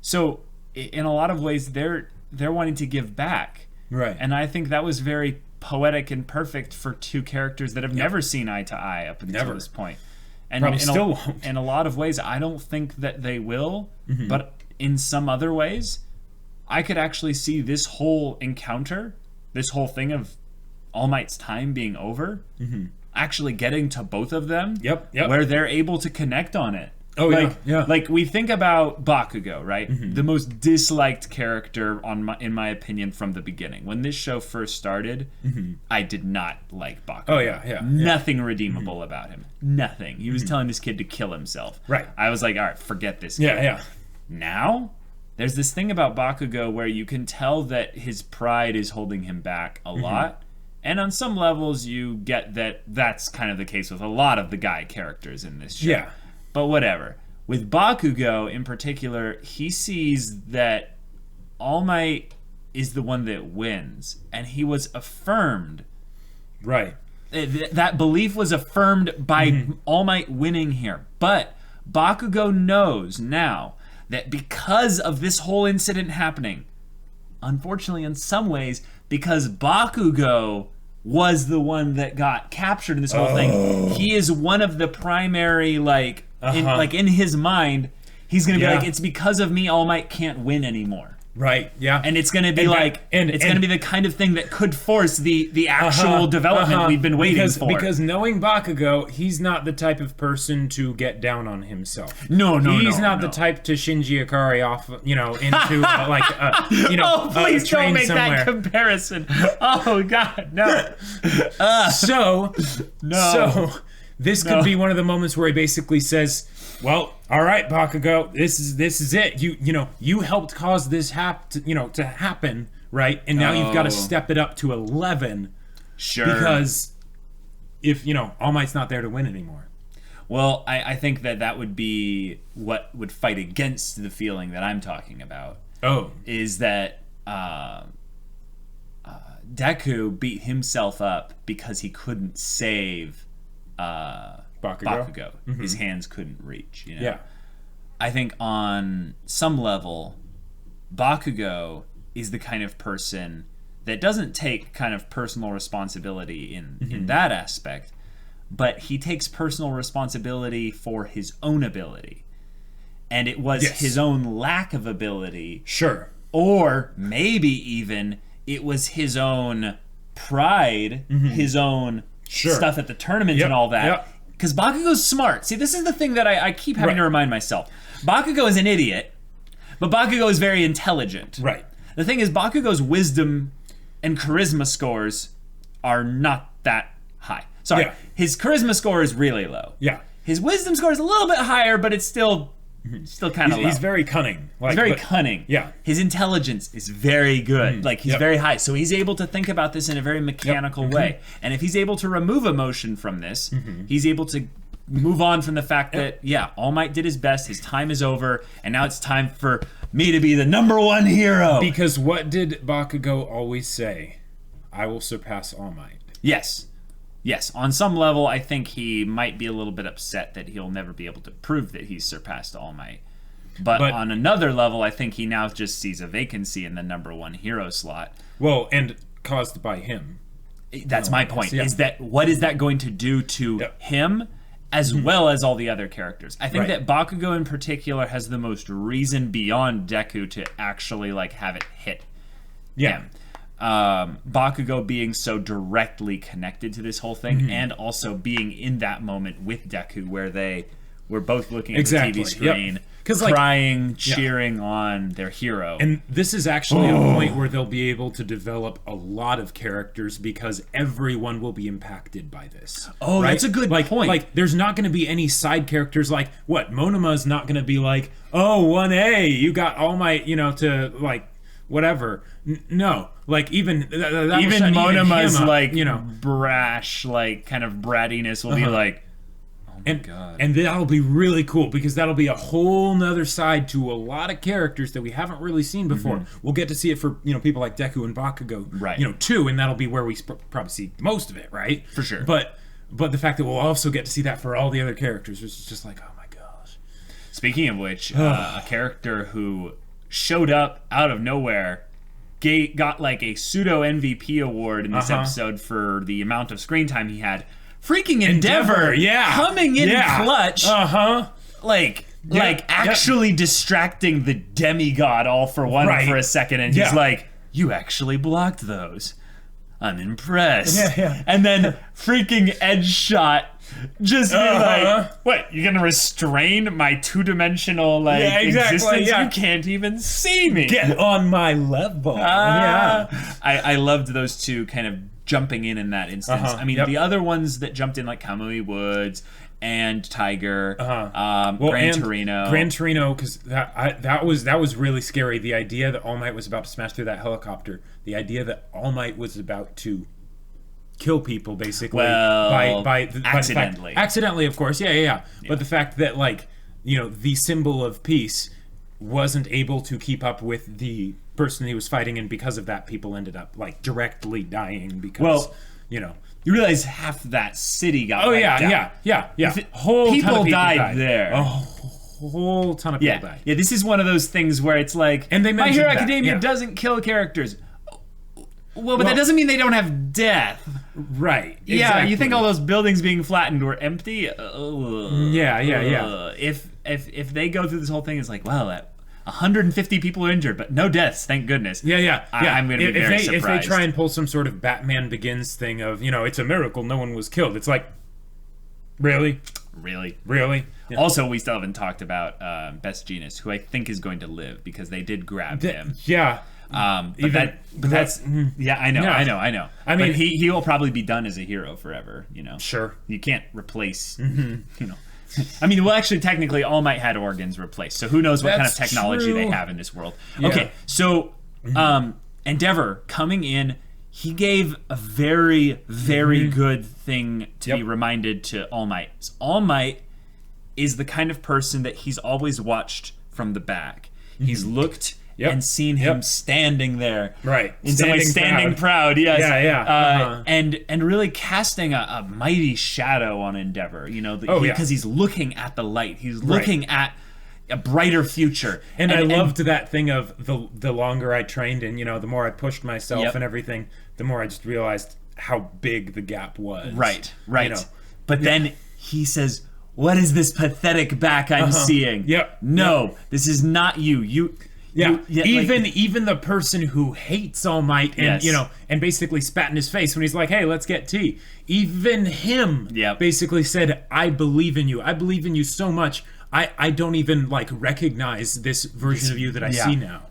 So in a lot of ways they're wanting to give back, right? And I think that was very poetic and perfect for two characters that have never seen eye to eye up until this point, and probably still won't. In a lot of ways I don't think that they will, but in some other ways I could actually see this whole encounter, this whole thing of All Might's time being over, actually getting to both of them, where they're able to connect on it. Oh, like we think about Bakugo, right? The most disliked character in my opinion from the beginning. When this show first started, I did not like Bakugo. Oh yeah. Nothing redeemable about him. Nothing. He was telling this kid to kill himself. Right. I was like, all right, forget this kid. Yeah. Now, there's this thing about Bakugo where you can tell that his pride is holding him back a lot. And on some levels, you get that that's kind of the case with a lot of the guy characters in this show. Yeah. But whatever. With Bakugo in particular, he sees that All Might is the one that wins. And he was affirmed. Right. That belief was affirmed by All Might winning here. But Bakugo knows now that because of this whole incident happening, unfortunately in some ways, because Bakugo was the one that got captured in this whole thing, he is one of the primary, in his mind, he's going to be like, it's because of me All Might can't win anymore. Right, yeah. And it's going to be going to be the kind of thing that could force the actual development we've been waiting for. Because knowing Bakugo, he's not the type of person to get down on himself. No. He's not the type to Shinji Ikari off, into oh, please a train don't make somewhere. that comparison. Oh God, no. So this could be one of the moments where he basically says, well, all right, Bakugo, this is it. You helped cause this to happen, right? And now you've got to step it up to 11. Sure. Because if All Might's not there to win anymore. Well, I think that would be what would fight against the feeling that I'm talking about. Oh. Is that Deku beat himself up because he couldn't save Bakugo. His hands couldn't reach. Yeah. I think on some level, Bakugo is the kind of person that doesn't take kind of personal responsibility in that aspect, but he takes personal responsibility for his own ability. And it was his own lack of ability. Sure. Or maybe even it was his own pride, his own stuff at the tournament and all that. Because Bakugo's smart. See, this is the thing that I keep having to remind myself. Bakugo is an idiot, but Bakugo is very intelligent. Right. The thing is, Bakugo's wisdom and charisma scores are not that high. Sorry, his charisma score is really low. Yeah. His wisdom score is a little bit higher, but it's still kind of low. He's very cunning. He's very cunning. Yeah. His intelligence is very good. He's very high. So he's able to think about this in a very mechanical way. And if he's able to remove emotion from this, he's able to move on from the fact that, All Might did his best, his time is over, and now it's time for me to be the #1 hero. Because what did Bakugo always say? I will surpass All Might. Yes. Yes, on some level, I think he might be a little bit upset that he'll never be able to prove that he's surpassed All Might. But on another level, I think he now just sees a vacancy in the #1 hero slot. Well, and caused by him. That's my point, is that what is that going to do to him as well as all the other characters? I think that Bakugo in particular has the most reason beyond Deku to actually like have it hit him. Bakugo being so directly connected to this whole thing and also being in that moment with Deku where they were both looking at the TV screen, crying, cheering on their hero. And this is actually a point where they'll be able to develop a lot of characters because everyone will be impacted by this. Oh, right? That's a good point. Like, there's not going to be any side characters like, Monama's not going to be like, 1A, you got All Might, to, like, whatever. No. Like, even Monama's, like, brash, like, kind of brattiness will be like, God. And that'll be really cool because that'll be a whole nother side to a lot of characters that we haven't really seen before. We'll get to see it for people like Deku and Bakugo, right? Too, and that'll be where we probably see most of it, right? For sure. But the fact that we'll also get to see that for all the other characters is just like, oh my gosh. Speaking of which, a character who showed up out of nowhere, got like a pseudo MVP award in this episode for the amount of screen time he had. Freaking Endeavor, coming in clutch, like actually distracting the demigod all for one for a second, and he's like, "You actually blocked those. I'm impressed." And then freaking Edge shot, just be like, "What? You're gonna restrain my two-dimensional existence? You can't even see me. Get on my level." I loved those two kind of jumping in that instance. I mean, the other ones that jumped in, like Kamui Woods and Tiger, Gran Torino. Gran Torino, because that was really scary. The idea that All Might was about to smash through that helicopter. The idea that All Might was about to kill people, basically. By accidentally. Accidentally, of course. Yeah. But the fact that, the symbol of peace wasn't able to keep up with the person he was fighting, and because of that, people ended up directly dying because you realize half that city got yeah. Whole people died there. A whole ton of people died. Yeah, this is one of those things where it's like, and they My Hero Academia doesn't kill characters. Well, but that doesn't mean they don't have death. Right. Yeah, exactly. You think all those buildings being flattened were empty? Yeah. If they go through this whole thing, it's like, well, 150 people are injured, but no deaths, thank goodness. Yeah. I'm going to be very surprised. If they try and pull some sort of Batman Begins thing of, it's a miracle no one was killed, it's like, really? Yeah. Also, we still haven't talked about Best Genius, who I think is going to live because they did grab him. Yeah. I know. I mean, he will probably be done as a hero forever. Sure. You can't replace. I mean, well, actually, technically, All Might had organs replaced, so who knows what kind of technology they have in this world. Yeah. Okay, so Endeavor coming in, he gave a very, very good thing to be reminded to All Might. All Might is the kind of person that he's always watched from the back. He's looked and seen him standing there. Right. Standing proud, yes. Yeah. And really casting a mighty shadow on Endeavor, because he's looking at the light. He's looking at a brighter future. And I loved that thing of the longer I trained and, the more I pushed myself and everything, the more I just realized how big the gap was. Right. But then he says, "What is this pathetic back I'm seeing? No, this is not you. Even the person who hates All Might and and basically spat in his face when he's like, "Hey, let's get tea." Even him basically said, "I believe in you. I believe in you so much. I don't even recognize this version of you that I see now."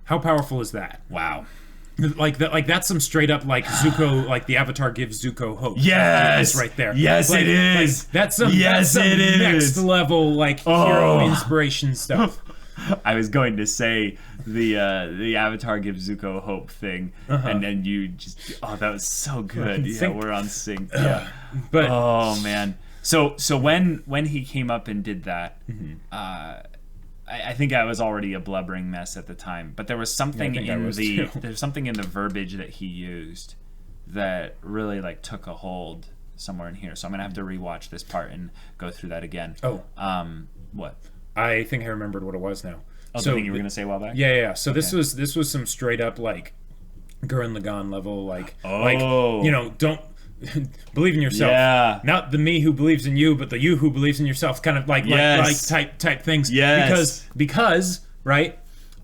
How powerful is that? Wow. That's some straight up Zuko, the Avatar gives Zuko hope. Yes, right there. Yes, it is. That's some next level hero inspiration stuff. I was going to say the Avatar gives Zuko hope thing, and then you just that was so good. We're on sync. But oh man, So when he came up and did that, I think I was already a blubbering mess at the time, but there was something there's something in the verbiage that he used that really like took a hold somewhere in here. So I'm gonna have to rewatch this part and go through that again. Oh, what? I think I remembered what it was now. Oh, so the thing you were gonna say a while back? Yeah. So this was some straight up like Gurren Lagann level, like don't believe in yourself. Yeah. Not the me who believes in you, but the you who believes in yourself. Kind of like type things. Yes. Because right,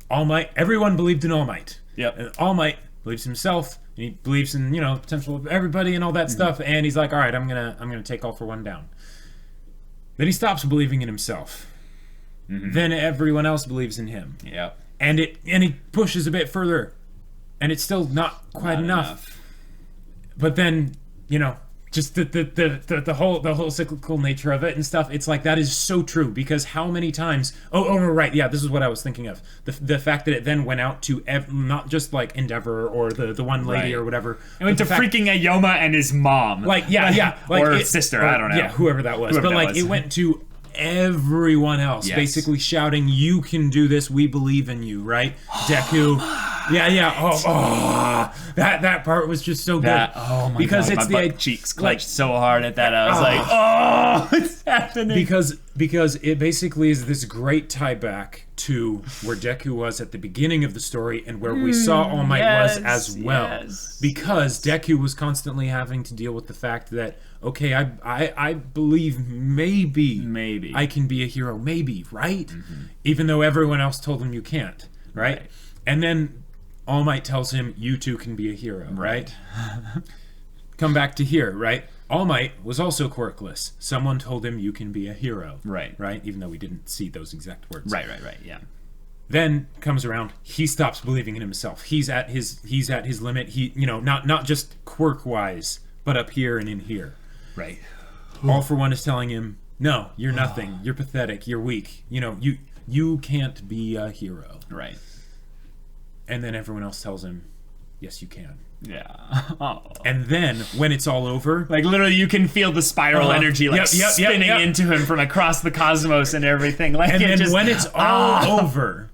All Might. Everyone believed in All Might. Yep. And All Might believes in himself. And he believes in the potential of everybody and all that stuff. And he's like, all right, I'm gonna take All for One down. Then he stops believing in himself. Then everyone else believes in him. Yep. And he pushes a bit further, and it's still not quite enough. But then just the whole cyclical nature of it and stuff. It's like that is so true, because how many times? Right, yeah, this is what I was thinking of. The fact that it then went out to not just like Endeavor or the one lady or whatever. It went to freaking Ayoma and his mom. Like or sister, I don't know. Yeah, whoever that was. It went to everyone else, basically shouting, "You can do this. We believe in you." Right, Deku. Yeah. That part was just so good. Oh my because God, it's my butt cheeks clenched so hard at that. I was like, what's happening? Because it basically is this great tie back to where Deku was at the beginning of the story and where we saw All Might was as well. Yes. Because Deku was constantly having to deal with the fact that, okay, I believe maybe I can be a hero, maybe, right? Even though everyone else told him you can't, right? And then All Might tells him, you too can be a hero, right? Come back to here, right? All Might was also quirkless. Someone told him you can be a hero. Right? Even though we didn't see those exact words. Right, yeah. Then comes around, he stops believing in himself. He's at his limit. He, not just quirk-wise, but up here and in here. Right. All for One is telling him, no, you're nothing. You're pathetic. You're weak. You can't be a hero. Right. And then everyone else tells him, yes, you can. Yeah. And then, when it's all over... Like, literally, you can feel the spiral energy, spinning into him from across the cosmos and everything. Like, and then when it's all over,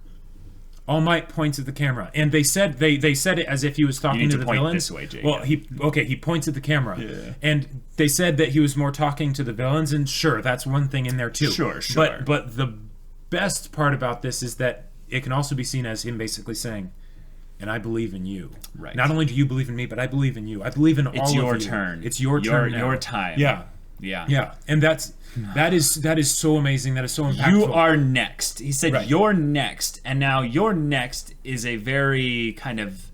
All Might points at the camera. And they said it as if he was talking to the villains. This way, Jake. Well, he points at the camera. Yeah. And they said that he was more talking to the villains, and sure, that's one thing in there, too. Sure. But the best part about this is that it can also be seen as him basically saying... And I believe in you. Right. Not only do you believe in me, but I believe in you. I believe in all of you. It's your turn. It's your turn now. Your time. Yeah. And that is so amazing. That is so impactful. You are next. He said, you're next. And now your next is a very kind of...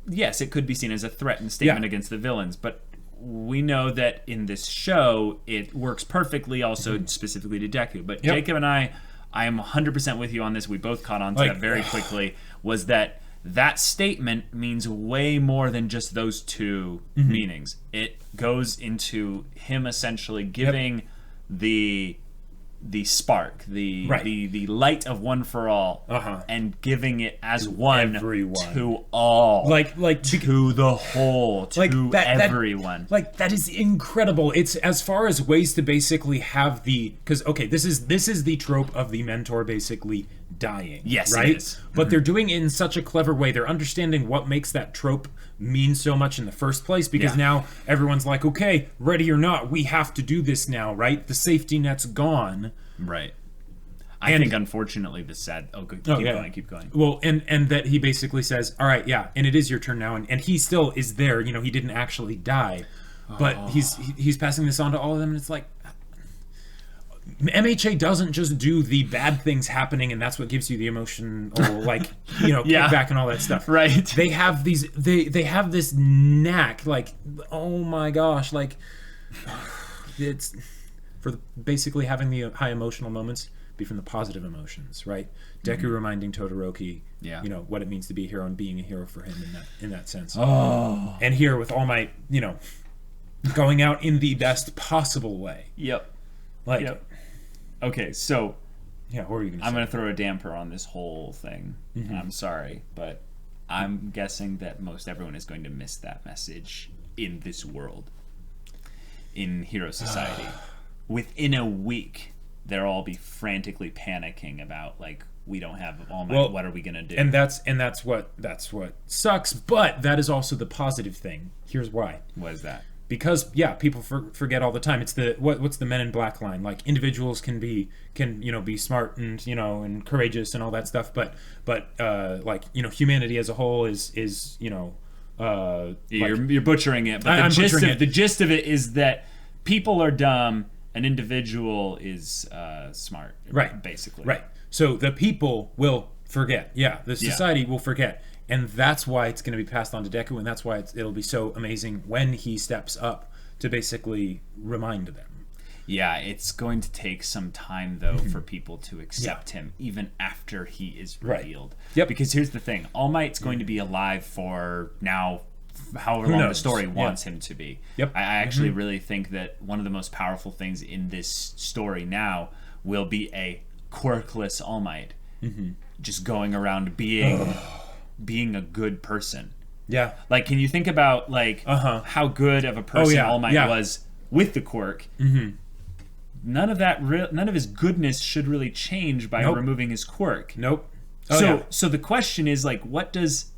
Yes, it could be seen as a threat and statement against the villains. But we know that in this show, it works perfectly also specifically to Deku. But Jacob and I am 100% with you on this. We both caught on to that very quickly. Was that statement means way more than just those two meanings. It goes into him essentially giving the spark, the light of one for all, and giving it as to one everyone. To all, like to the whole, to everyone. That is incredible. It's as far as ways to basically have because this is the trope of the mentor basically dying. Yes, right. It is. But they're doing it in such a clever way. They're understanding what makes that trope mean so much in the first place, because now everyone's like, okay, ready or not, we have to do this now, right? The safety net's gone. Right. I think, unfortunately, the sad... Keep going. Well, and that he basically says, all right, and it is your turn now, and he still is there, he didn't actually die, but he's passing this on to all of them, and it's like... MHA doesn't just do the bad things happening and that's what gives you the emotion or kickback and all that stuff. Right. They have they have this knack, like, oh my gosh, like it's for basically having the high emotional moments be from the positive emotions, right? Deku reminding Todoroki, what it means to be a hero and being a hero for him in that sense. Oh. And here with All Might, going out in the best possible way. Yep. Okay, so what were you going to say? I'm going to throw a damper on this whole thing. I'm sorry, but I'm guessing that most everyone is going to miss that message in this world, in Hero Society. within a week they'll all be frantically panicking about like, we don't have All Might. Well, what are we gonna do? And that's what sucks. But that is also the positive thing. Here's why. What is that? Because people forget all the time. It's the what's the Men in Black line? Like, individuals can be smart and and courageous and all that stuff. But like humanity as a whole is you're butchering it. But the gist of it is that people are dumb. An individual is smart. Right. Basically. Right. So the people will forget. Yeah. The society will forget. And that's why it's going to be passed on to Deku, and that's why it'll be so amazing when he steps up to basically remind them. Yeah, it's going to take some time, though, for people to accept him, even after he is revealed. Right. Yep. Because here's the thing. All Might's going to be alive for now however long the story wants him to be. Yep. I actually really think that one of the most powerful things in this story now will be a quirkless All Might. Just going around being a good person. Yeah. Like, can you think about like how good of a person All Might was with the quirk? None of his goodness should really change by removing his quirk. So the question is, like, what does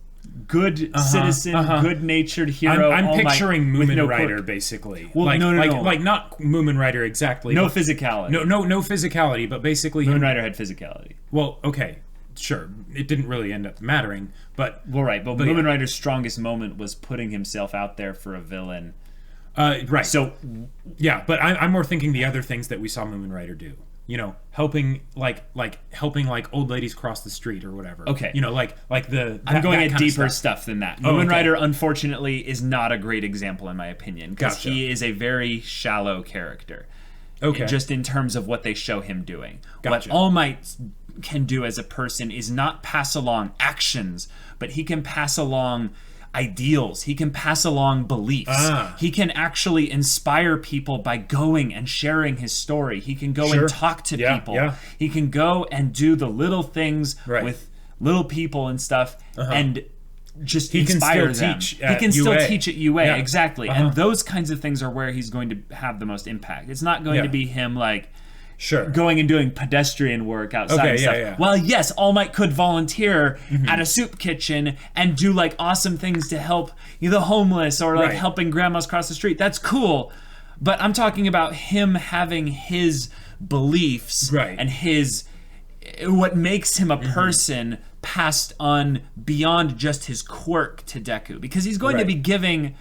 good citizen, good-natured hero I'm All picturing Might Moomin Rider, basically. Well, like, no. Like, not Moomin Rider exactly. No physicality. No physicality, but basically... Moomin Rider had physicality. Well, okay. Sure, it didn't really end up mattering, but... Well, right, but Moomin Rider's strongest moment was putting himself out there for a villain. Right. So... Yeah, but I'm more thinking the other things that we saw Moomin Rider do. Helping old ladies cross the street or whatever. Okay. I'm going at deeper stuff than that. Moomin Rider, unfortunately, is not a great example, in my opinion, because he is a very shallow character. Okay. Just in terms of what they show him doing. What All Might can do as a person is not pass along actions, but he can pass along ideals. He can pass along beliefs. He can actually inspire people by going and sharing his story. He can go and talk to people. He can go and do the little things with little people and stuff and just inspire them. He can still teach at UA, exactly. And those kinds of things are where he's going to have the most impact. It's not going to be him like going and doing pedestrian work outside and stuff. Well, yes, All Might could volunteer at a soup kitchen and do like awesome things to help the homeless or like helping grandmas cross the street. That's cool. But I'm talking about him having his beliefs and what makes him a person passed on beyond just his quirk to Deku, because he's going to be giving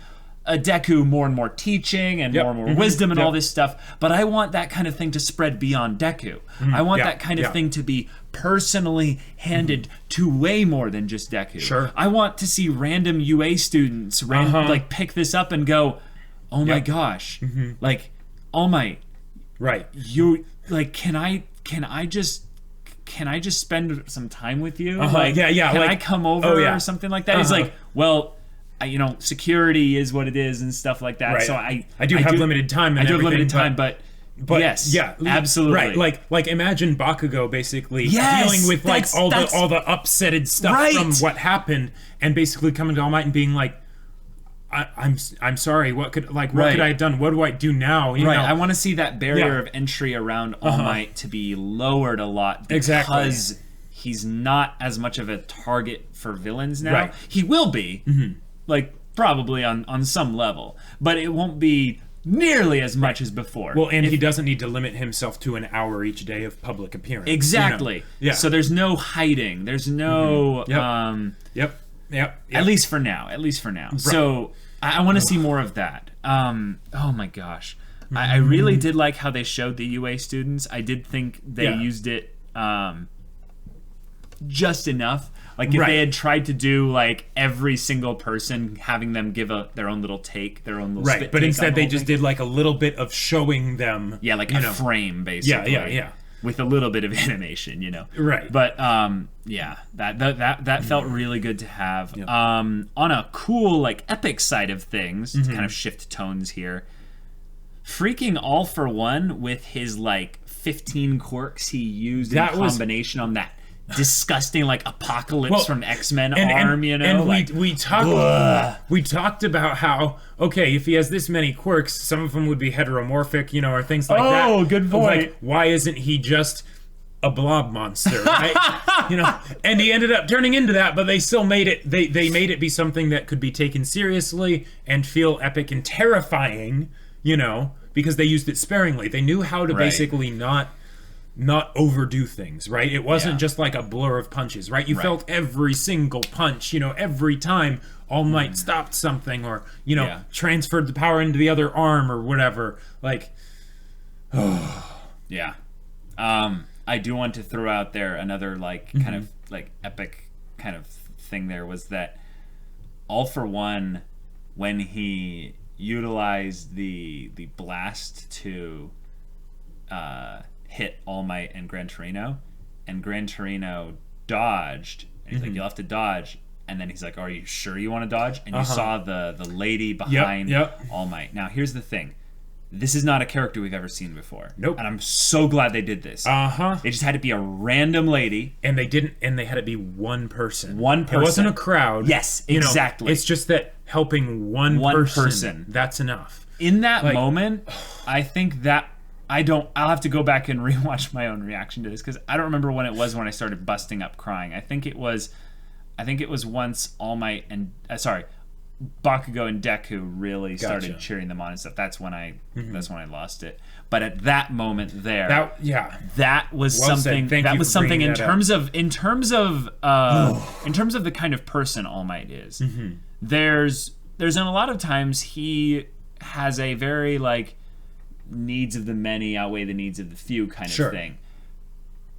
a Deku more and more teaching and more and more wisdom and all this stuff, but I want that kind of thing to spread beyond Deku. I want that kind of thing to be personally handed to way more than just Deku. I want to see random UA students like pick this up and go, oh my gosh, like, All Might, you, like, can I just spend some time with you? Like, can I come over or something like that? He's like, well, security is what it is and stuff like that. So I do have limited time. And I do have limited time, but yes, absolutely. Like imagine Bakugo basically dealing with like all the upsetted stuff from what happened, and basically coming to All Might and being like, I'm sorry. What could I have done? What do I do now? You know? I want to see that barrier of entry around All Might to be lowered a lot, because he's not as much of a target for villains now. He will be. Like, probably on some level, but it won't be nearly as much as before. Well, and he doesn't need to limit himself to an hour each day of public appearance. Exactly. So there's no hiding. There's no... At least for now. So I want to see more of that. Oh my gosh. I really did like how they showed the UA students. I did think they used it just enough. Like, if they had tried to do, like, every single person, having them give their own little take, their own little spit but take instead they just did, like, a little bit of showing them. Yeah, like a frame, basically. Yeah. With a little bit of animation, But, that felt really good to have. On a cool, like, epic side of things, to kind of shift tones here, freaking All For One with his, like, 15 quirks he used in combination on that disgusting like Apocalypse from X-Men arm, you know. And like, we talked about how, okay, if he has this many quirks, some of them would be heteromorphic, you know, or things like that. Oh, good point. Like, why isn't he just a blob monster, right? You know, and he ended up turning into that, but they still made it. They made it be something that could be taken seriously and feel epic and terrifying, you know, because they used it sparingly. They knew how to basically not overdo things, right? It wasn't just like a blur of punches, right? You felt every single punch, you know, every time All Might stopped something or, you know, transferred the power into the other arm or whatever. Like, yeah. I do want to throw out there another like kind of like epic kind of thing there was that All For One, when he utilized the blast to hit All Might and Gran Torino dodged, and he's like, you'll have to dodge, and then he's like, are you sure you want to dodge? And you saw the lady behind All Might. Now here's the thing, this is not a character we've ever seen before. Nope. And I'm so glad they did this. It just had to be a random lady, and they had it be one person. It wasn't a crowd. Yes, you exactly. Know, it's just that helping one person, that's enough. In that moment, I think that I'll have to go back and rewatch my own reaction to this because I don't remember when it was when I started busting up crying. I think it was once All Might and Bakugo and Deku really started cheering them on and stuff. That's when I lost it. But at that moment there, that was something. That was something in terms of the kind of person All Might is. There's in a lot of times he has a very like needs of the many outweigh the needs of the few kind of thing.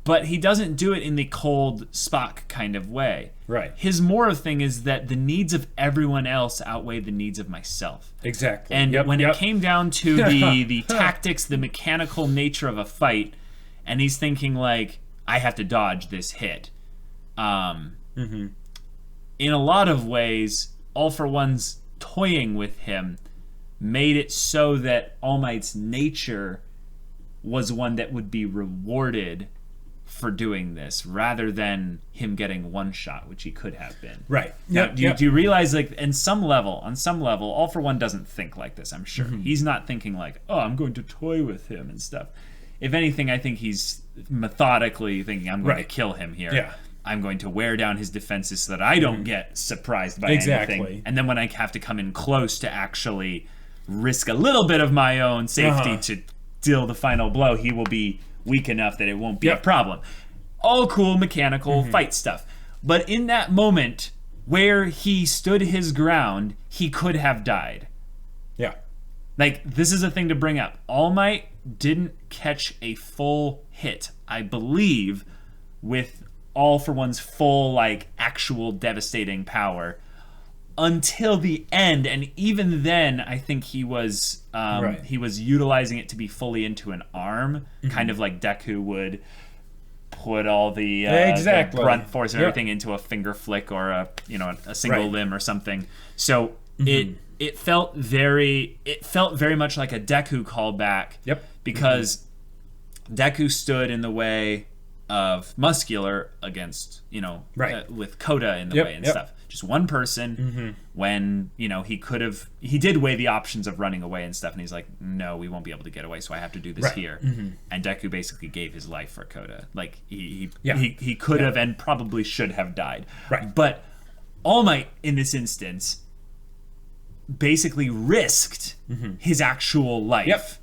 But he doesn't do it in the cold Spock kind of way. Right. His more thing is that the needs of everyone else outweigh the needs of myself. Exactly. And when it came down to the tactics, the mechanical nature of a fight, and he's thinking like, I have to dodge this hit. In a lot of ways, All For One's toying with him made it so that All Might's nature was one that would be rewarded for doing this rather than him getting one shot, which he could have been. Right. Now, do you realize, like, on some level, All For One doesn't think like this, I'm sure. He's not thinking like, oh, I'm going to toy with him and stuff. If anything, I think he's methodically thinking, I'm going to kill him here. Yeah. I'm going to wear down his defenses so that I don't get surprised by anything. And then when I have to come in close to actually risk a little bit of my own safety to deal the final blow, he will be weak enough that it won't be a problem. All cool mechanical fight stuff. But in that moment where he stood his ground, he could have died. Yeah. Like, this is a thing to bring up. All Might didn't catch a full hit, I believe, with All For One's full, like, actual devastating power until the end, and even then, I think he was utilizing it to be fully into an arm, kind of like Deku would put all the brunt force and everything into a finger flick or a single limb or something. So it felt very much like a Deku callback. Yep. Because Deku stood in the way of Muscular against with Koda in the way and stuff. Just one person when, he did weigh the options of running away and stuff, and he's like, no, we won't be able to get away, so I have to do this here. And Deku basically gave his life for Koda. Like, he could have and probably should have died. Right. But All Might, in this instance, basically risked his actual life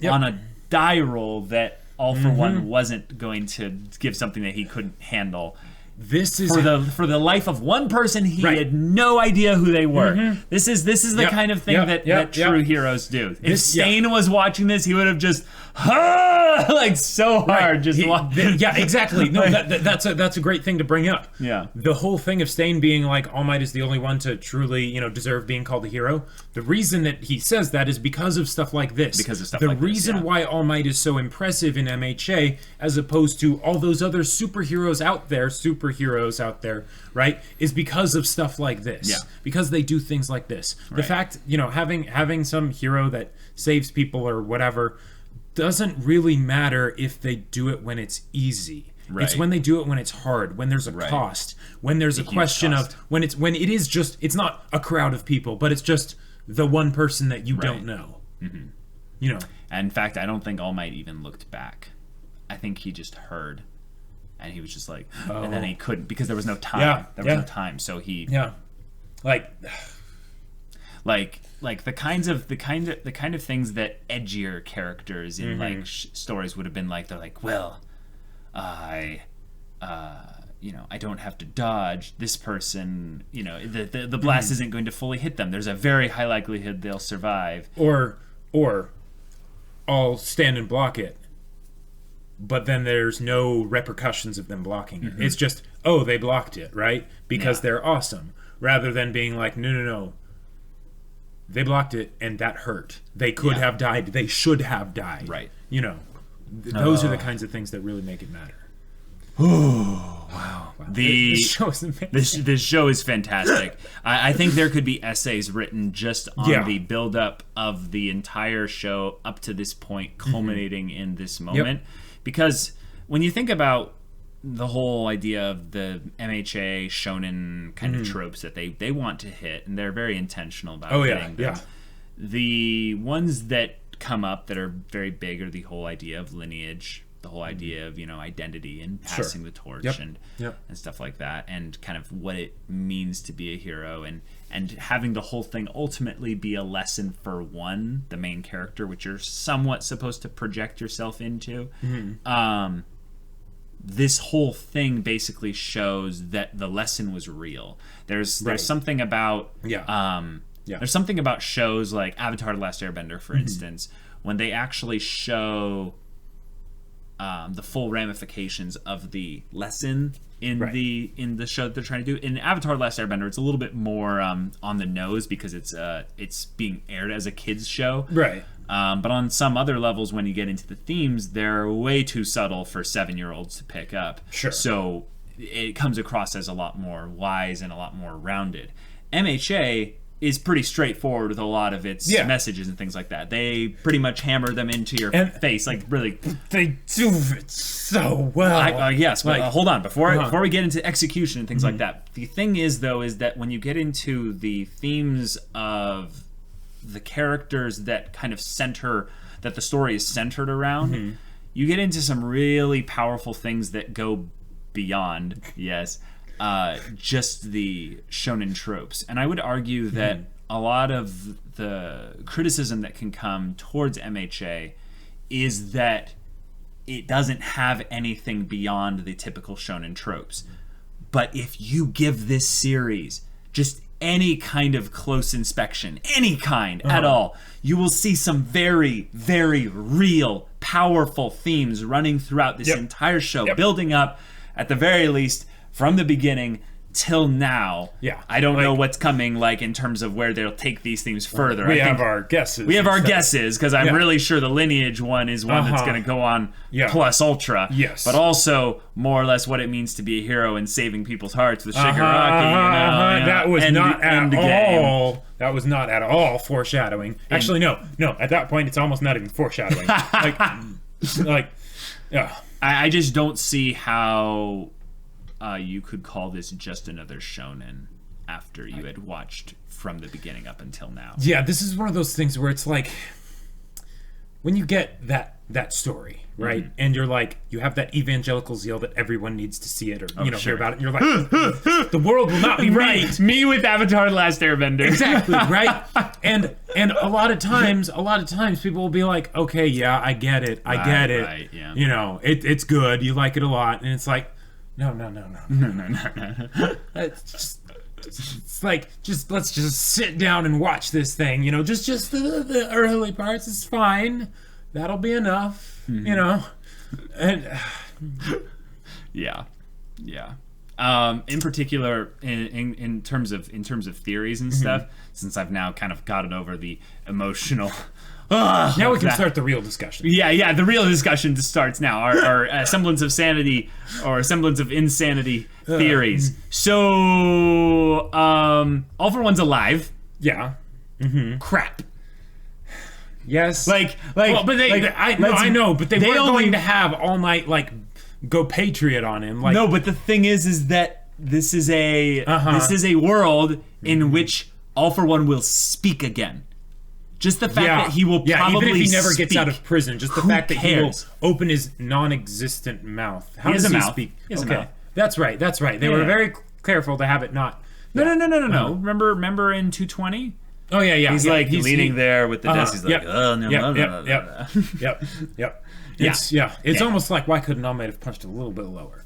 on a die roll that All For One wasn't going to give something that he couldn't handle. This is for the life of one person. He had no idea who they were. This is the kind of thing that true heroes do. If Stain was watching this, he would have just like so hard. Exactly. No, that's a great thing to bring up. Yeah. The whole thing of Stain being like All Might is the only one to truly deserve being called a hero. The reason that he says that is because of stuff like this. The reason why All Might is so impressive in MHA as opposed to all those other superheroes out there, right, is because of stuff like this. Yeah. Because they do things like this. The fact, having some hero that saves people or whatever doesn't really matter if they do it when it's easy. Right. It's when they do it when it's hard, when there's a cost, when there's a question of when it is just, it's not a crowd of people, but it's just the one person that you don't know. Mm-hmm. You know. And in fact, I don't think All Might even looked back. I think he just heard, and he was just like, and then he couldn't because there was no time. Yeah. There was no time, so he. Yeah. Like the kind of things that edgier characters in like stories would have been like. They're like, well, I don't have to dodge this person. You know, the blast isn't going to fully hit them. There's a very high likelihood they'll survive. Or I'll stand and block it, but then there's no repercussions of them blocking it. It's just, they blocked it, right? Because they're awesome. Rather than being like, no. They blocked it, and that hurt. They could have died. They should have died. Right. You know, those are the kinds of things that really make it matter. Wow. This show is amazing. This show is fantastic. I think there could be essays written just on the build-up of the entire show up to this point, culminating in this moment. Because when you think about the whole idea of the MHA shonen kind of tropes that they want to hit, and they're very intentional about hitting them. Yeah. The ones that come up that are very big are the whole idea of lineage, the whole idea of, identity and passing the torch and stuff like that, and kind of what it means to be a hero, and having the whole thing ultimately be a lesson for the main character, which you're somewhat supposed to project yourself into. This whole thing basically shows that the lesson was real. There's something about there's something about shows like Avatar: The Last Airbender, for instance, when they actually show the full ramifications of the lesson in the show that they're trying to do. In Avatar: The Last Airbender, it's a little bit more on the nose because it's being aired as a kids show. Right. But on some other levels, when you get into the themes, they're way too subtle for 7-year-olds to pick up. Sure. So it comes across as a lot more wise and a lot more rounded. MHA is pretty straightforward with a lot of its messages and things like that. They pretty much hammer them into your face, like really. They do it so well. Yes, but hold on. Before we get into execution and things like that, the thing is, though, is that when you get into the themes of the characters that kind of that the story is centered around, you get into some really powerful things that go beyond, just the shonen tropes. And I would argue that a lot of the criticism that can come towards MHA is that it doesn't have anything beyond the typical shonen tropes. But if you give this series just any kind of close inspection, any kind at all, you will see some very, very real, powerful themes running throughout this entire show, building up, at the very least, from the beginning till now. Yeah. I don't know what's coming, like, in terms of where they'll take these themes further. We have our guesses. We have our guesses, because I'm really sure the lineage one is one that's going to go on plus ultra. Yes. But also, more or less, what it means to be a hero and saving people's hearts with Shigaraki. That was not at all. That was not at all foreshadowing. Actually, no. At that point, it's almost not even foreshadowing. I just don't see how you could call this just another shonen after you had watched from the beginning up until now. Yeah, this is one of those things where it's like, when you get that story, right? And you're like, you have that evangelical zeal that everyone needs to see it or hear about it, and you're like, the world will not be right. Me with Avatar: The Last Airbender. Exactly, right? And a lot of times people will be like, okay, yeah, I get it. Right, yeah. It's good. You like it a lot. And it's like, no. It's like, let's just sit down and watch this thing. Just the early parts is fine. That'll be enough. And yeah. In particular, in terms of theories and stuff, since I've now kind of gotten over the emotional. Now we can start the real discussion. Yeah, the real discussion starts now. Our semblance of sanity or semblance of insanity theories. So, All for One's alive. Yeah. Crap. Yes. I know, but they weren't going to have All Might go Patriot on him. Like, no, but the thing is that this is a world in which All for One will speak again. Just the fact that he will probably even if he never speak, gets out of prison, just the fact that he will open his non-existent mouth. How does he speak? He has a mouth. That's right. They were very careful to have it not. No. Remember in 220? Oh yeah. He's leaning there with the desk. He's like, oh no, Yep. It's almost like, why couldn't All Might have punched a little bit lower?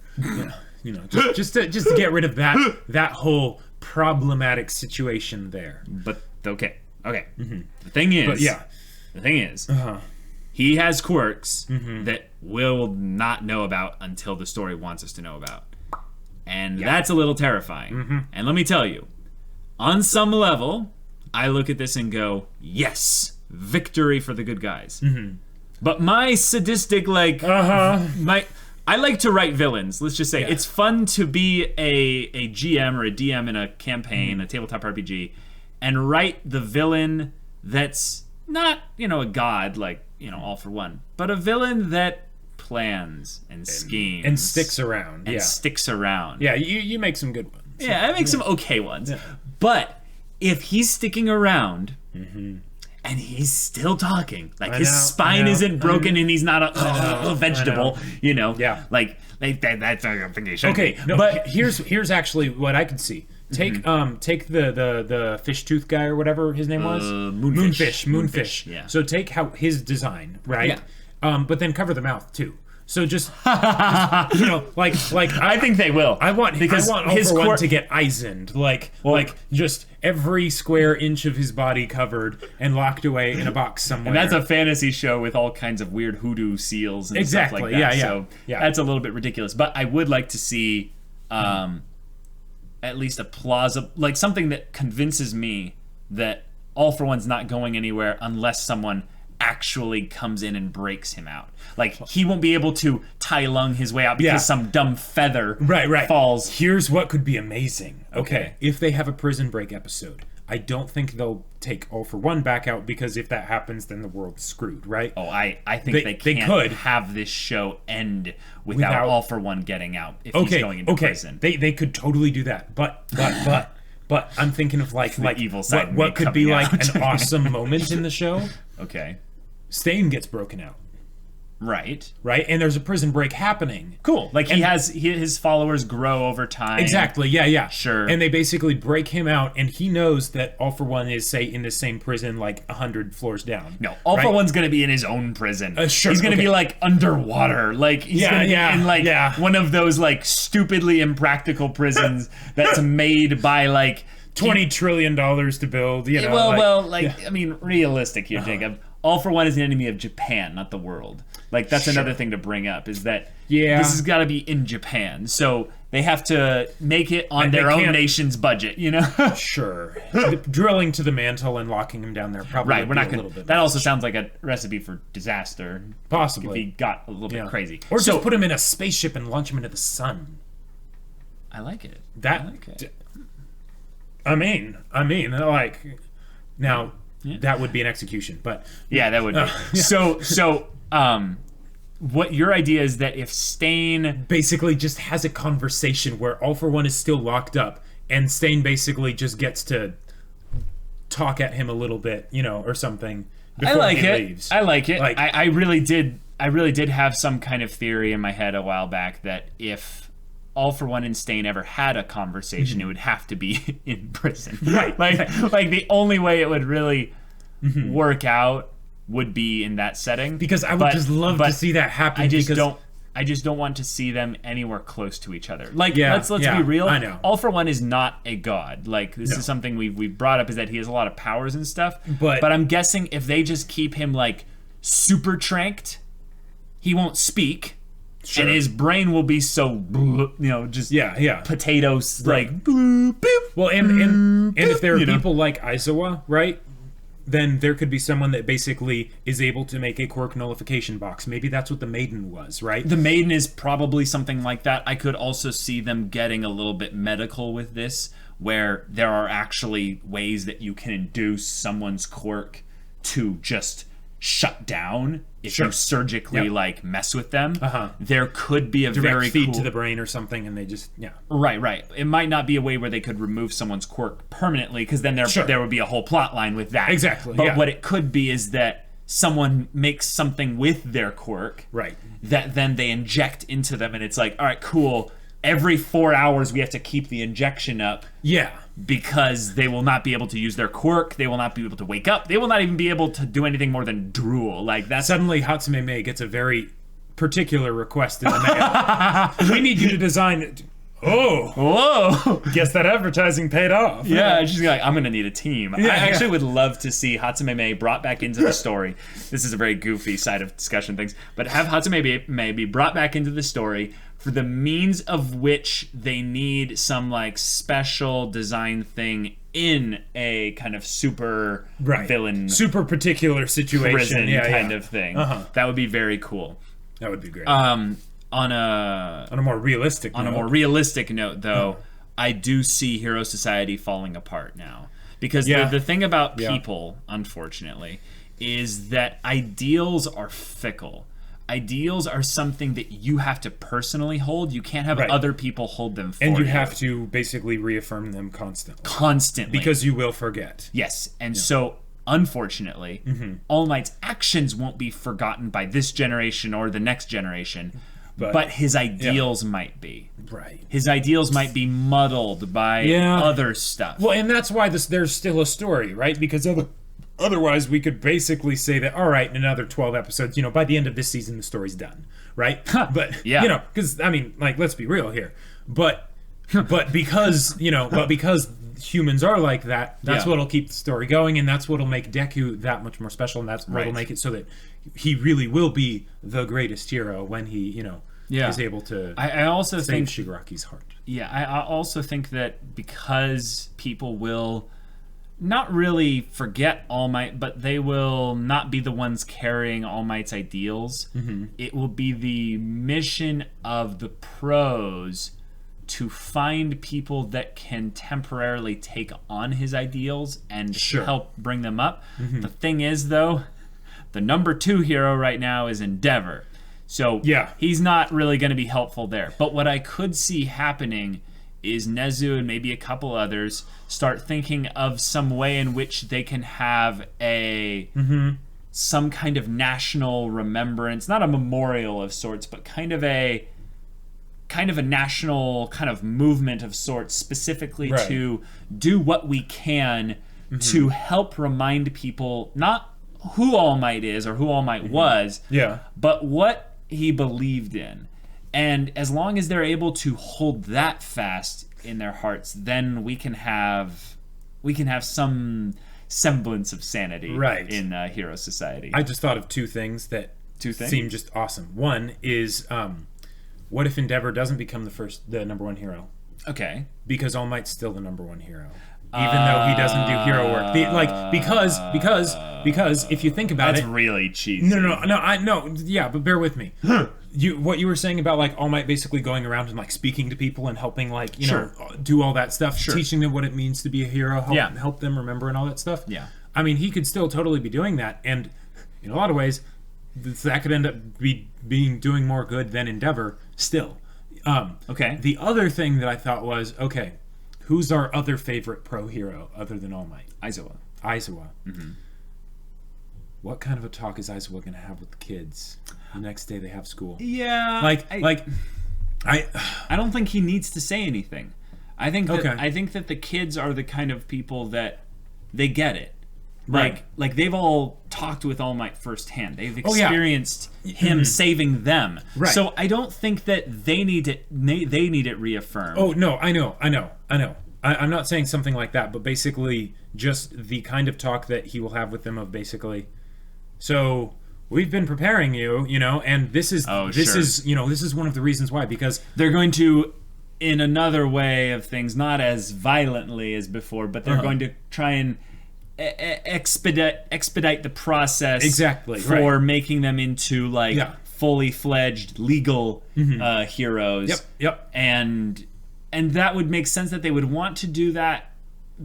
Just to get rid of that whole problematic situation there. But okay. The thing is, he has quirks that we'll not know about until the story wants us to know about, and that's a little terrifying. And let me tell you, on some level, I look at this and go, yes, victory for the good guys. But my sadistic, I like to write villains. Let's just say it's fun to be a GM or a DM in a campaign, a tabletop RPG, and write the villain that's not, a god like, All for One, but a villain that plans and schemes and sticks around. Yeah, you make some good ones. Yeah, I make some okay ones. Yeah. But if he's sticking around and he's still talking, like his spine isn't broken and he's not a vegetable, Yeah. Like that's a thing he should Okay, be. no, But here's actually what I could see. Take the fish tooth guy or whatever his name was. Moonfish. Yeah. So take his design, right? Yeah. But then cover the mouth too. So just I think they will. I want All for One to get Eisened, like just every square inch of his body covered and locked away in a box somewhere. And that's a fantasy show with all kinds of weird hoodoo seals and stuff like that. Yeah. So that's a little bit ridiculous. But I would like to see at least a plausible, like something that convinces me that All for One's not going anywhere unless someone actually comes in and breaks him out. Like, he won't be able to Tai Lung his way out because some dumb feather falls. Here's what could be amazing. Okay. If they have a prison break episode, I don't think they'll take All for One back out, because if that happens, then the world's screwed, right? Oh, I think they can't have this show end without All for One getting out if he's going into prison. They could totally do that. But I'm thinking of like evil side what could be like out. an awesome moment in the show. Okay. Stain gets broken out. Right? And there's a prison break happening. Cool. Like, his followers grow over time. Exactly, yeah. Sure. And they basically break him out, and he knows that All for One is, say, in the same prison, like 100 floors down. No, All for One's going to be in his own prison. Sure. He's going to be, like, underwater. Like, he's going to be in, like, one of those, like, stupidly impractical prisons that's made by, like... $20 trillion to build, I mean, realistic here, Jacob. All for One is an enemy of Japan, not the world. Like, that's another thing to bring up, is that this has got to be in Japan. So they have to make it on their own nation's budget, Sure. Drilling to the mantle and locking him down there probably we're not a little bit that also sounds like a recipe for disaster. Possibly. If he got a little bit crazy. Or just put him in a spaceship and launch him into the sun. I like it. I mean, like, now that would be an execution, but that would be. So, what your idea is that if Stain basically just has a conversation where All for One is still locked up, and Stain basically just gets to talk at him a little bit, or something. Before he leaves. I like it. Like, I really did have some kind of theory in my head a while back that if All for One and Stain ever had a conversation, it would have to be in prison. Right. Like the only way it would really work out would be in that setting. Because I would just love to see that happen. I just don't want to see them anywhere close to each other. Like, let's be real. I know. All for One is not a god. Like, this is something we've brought up, is that he has a lot of powers and stuff. But I'm guessing if they just keep him, like, super tranked, he won't speak. Sure. And his brain will be so, just potatoes, like, boop, boop, well, and if there are people like Aizawa, right, then there could be someone that basically is able to make a quirk nullification box. Maybe that's what the Maiden was, right? The Maiden is probably something like that. I could also see them getting a little bit medical with this, where there are actually ways that you can induce someone's quirk to just shut down if Sure. you surgically Yep. like mess with them. Uh-huh. There could be a Direct very feed cool to the brain or something, and they just Right. It might not be a way where they could remove someone's quirk permanently, because then Sure. there would be a whole plot line with that. Exactly, But yeah. what it could be is that someone makes something with their quirk right. that then they inject into them, and it's like, all right, cool. Every 4 hours we have to keep the injection up Yeah. because they will not be able to use their quirk. They will not be able to wake up. They will not even be able to do anything more than drool. Like that's Suddenly, Hatsume Mei gets a very particular request in the mail. We need you to design. Oh, whoa. guess that advertising paid off. Yeah, she's like, I'm gonna need a team. I actually would love to see Hatsume Mei brought back into the story. This is a very goofy side of discussion things, but have Hatsume Mei be brought back into the story for the means of which they need some like special design thing in a kind of super villain, super particular situation, prison kind of thing. That would be very cool. That would be great. On a more realistic note, though, I do see Hero Society falling apart now. Because the thing about people, unfortunately, is that ideals are fickle. Ideals are something that you have to personally hold. You can't have other people hold them for you. And you have to basically reaffirm them constantly. Constantly. Because you will forget. Yes. And so, unfortunately, All Might's actions won't be forgotten by this generation or the next generation. But his ideals might be. Right. His ideals might be muddled by other stuff. Well, and that's why there's still a story, right? Because otherwise we could basically say that, all right, in another 12 episodes, by the end of this season, the story's done, right? But, because, I mean, like, let's be real here. But because humans are like that, that's what'll keep the story going, and that's what'll make Deku that much more special, and that's what'll make it so that he really will be the greatest hero when he, is able to I also save think Shigaraki's heart. Yeah, I also think that because people will not really forget All Might, but they will not be the ones carrying All Might's ideals. It will be the mission of the pros to find people that can temporarily take on his ideals and help bring them up. The thing is, though, the number 2 hero right now is Endeavor. So he's not really going to be helpful there. But what I could see happening is Nezu and maybe a couple others start thinking of some way in which they can have some kind of national remembrance, not a memorial of sorts, but kind of a national kind of movement of sorts, specifically to do what we can to help remind people not who All Might is or who All Might was, but what he believed in. And as long as they're able to hold that fast in their hearts, then we can have some semblance of sanity in Hero Society. I just thought of two things that seem just awesome. One is, what if Endeavor doesn't become the number 1 hero? Okay. Because All Might's still the number 1 hero. Even though he doesn't do hero work. Because if you think about that's really cheesy. No, but bear with me. What you were saying about like All Might basically going around and like speaking to people and helping like, do all that stuff, teaching them what it means to be a hero, help them remember and all that stuff. Yeah. I mean, he could still totally be doing that, and in a lot of ways, that could end up doing more good than Endeavor still. Okay. The other thing that I thought was, okay, who's our other favorite pro hero other than All Might? Aizawa. Mm-hmm. What kind of a talk is Aizawa going to have with the kids the next day they have school? Yeah. I don't think he needs to say anything. I think that the kids are the kind of people that they get it. Like they've all talked with All Might firsthand. They've experienced him saving them. Right. So I don't think that they need it. They need it reaffirmed. Oh no, I know. I'm not saying something like that, but basically just the kind of talk that he will have with them of basically, so we've been preparing you, and this is this is one of the reasons why, because they're going to, in another way of things, not as violently as before, but they're going to try and expedite the process for making them into fully fledged legal heroes. Yep. And that would make sense that they would want to do that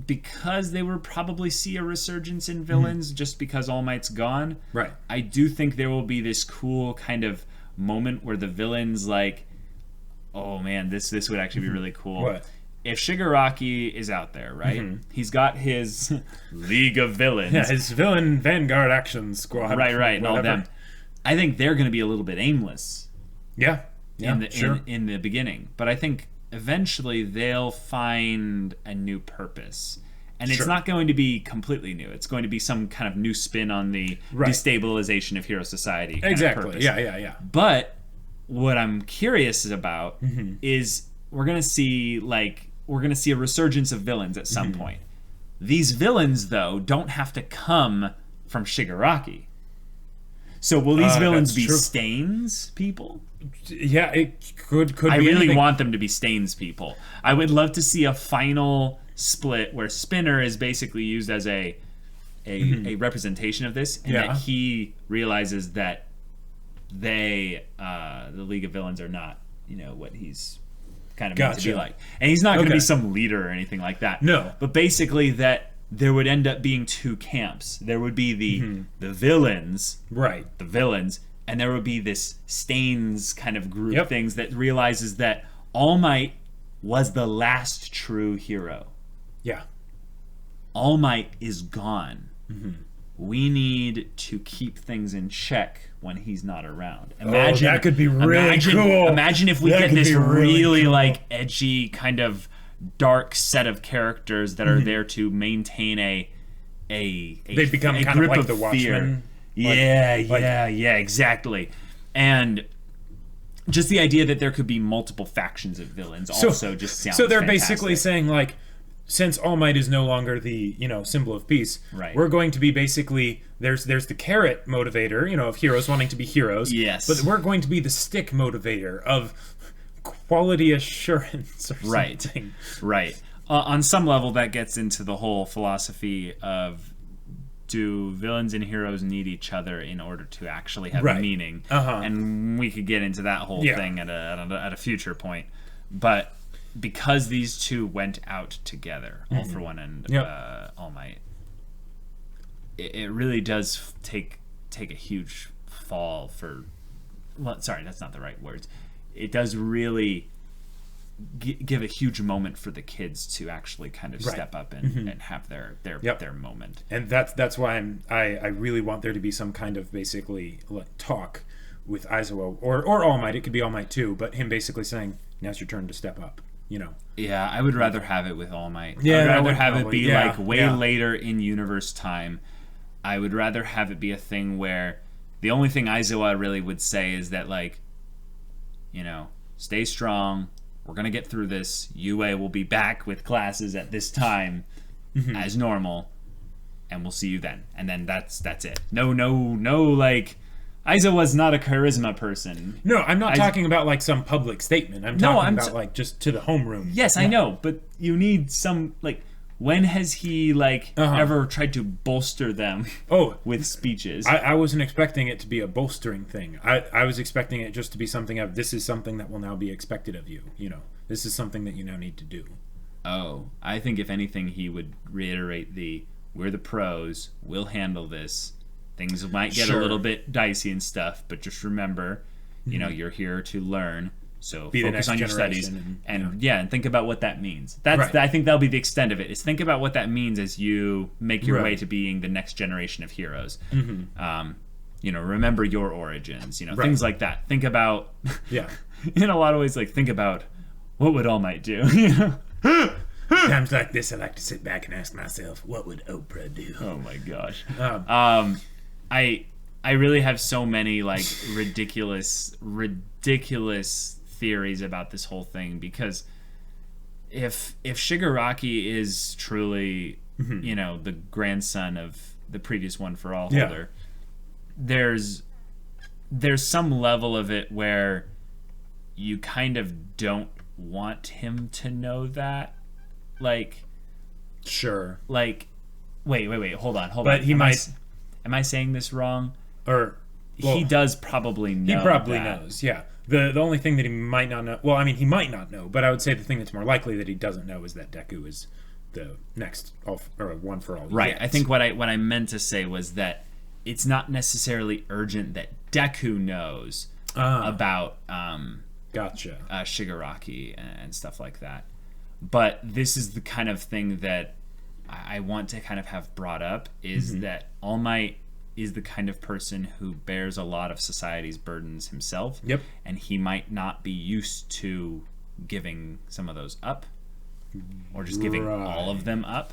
because they will probably see a resurgence in villains just because All Might's gone. Right. I do think there will be this cool kind of moment where the villains like, oh man, this would actually be really cool. What? If Shigaraki is out there, right? He's got his League of Villains. Yeah, his villain Vanguard Action Squad. Right, and all them. I think they're going to be a little bit aimless. Yeah. In the beginning. But I think eventually they'll find a new purpose. And it's not going to be completely new. It's going to be some kind of new spin on the destabilization of Hero Society. Exactly. Yeah. But what I'm curious about is we're going to see a resurgence of villains at some point. These villains, though, don't have to come from Shigaraki. So will these villains be Stains people? Yeah, it could I be really anything. want them to be Stains people. I would love to see a final split where Spinner is basically used as a representation of this, and that he realizes that the League of Villains are not, what he's kind of meant to be like. And he's not going to be some leader or anything like that. No. But basically that there would end up being two camps. There would be the villains. Right. The villains. And there would be this Stains kind of group things that realizes that All Might was the last true hero. Yeah. All Might is gone. We need to keep things in check when he's not around. Imagine that could be really cool. Imagine if we That get could this be really cool. like edgy kind of dark set of characters that are there to maintain a They become a kind grip of like of the fear. Watchmen. Yeah, exactly. And just the idea that there could be multiple factions of villains also just sounds So they're fantastic. basically saying, like, since All Might is no longer the, symbol of peace, we're going to be basically, there's the carrot motivator, of heroes wanting to be heroes. Yes. But we're going to be the stick motivator of quality assurance or something. Right. On some level, that gets into the whole philosophy of, do villains and heroes need each other in order to actually have a meaning? And we could get into that whole thing at a future point. But because these two went out together, All for One and All Might, it really does take a huge fall for... Well, sorry, that's not the right words. It does really give a huge moment for the kids to actually kind of step up and have their moment. And that's why I really want there to be some kind of basically talk with Aizawa or All Might. It could be All Might too, but him basically saying, "Now's your turn to step up." Yeah, I would rather have it with All Might. Yeah, I'd rather would have probably, it be like way later in universe time. I would rather have it be a thing where the only thing Aizawa really would say is that, like, stay strong. We're going to get through this. UA will be back with classes at this time as normal, and we'll see you then. And then that's it. No, like, Aizawa's not a charisma person. No, I'm not talking about, like, some public statement. I'm talking about, like, just to the homeroom. Yes, I know, but you need some, like, when has he, like, ever tried to bolster them with speeches? I wasn't expecting it to be a bolstering thing. I was expecting it just to be something of, this is something that will now be expected of you. This is something that you now need to do. Oh, I think if anything, he would reiterate we're the pros, we'll handle this. Things might get a little bit dicey and stuff, but just remember, you're here to learn. So focus on your studies and think about what that means. I think that'll be the extent of it. Is think about what that means as you make your way to being the next generation of heroes. Remember your origins. Things like that. Think about in a lot of ways, like, think about what would All Might do. Times like this, I like to sit back and ask myself, what would Oprah do? Oh my gosh. I really have so many, like, ridiculous theories about this whole thing, because if Shigaraki is truly the grandson of the previous One for All holder, there's some level of it where you kind of don't want him to know that, like, sure, like, wait, hold on, but he might. Am I saying this wrong? Or he does probably know. He probably knows. Yeah. The only thing that he might not know, well, I mean, he might not know, but I would say the thing that's more likely that he doesn't know is that Deku is the next one for all. Right. Yet. I think what I meant to say was that it's not necessarily urgent that Deku knows about gotcha Shigaraki and stuff like that. But this is the kind of thing that I want to kind of have brought up is that All Might is the kind of person who bears a lot of society's burdens himself. Yep. And he might not be used to giving some of those up or just giving all of them up.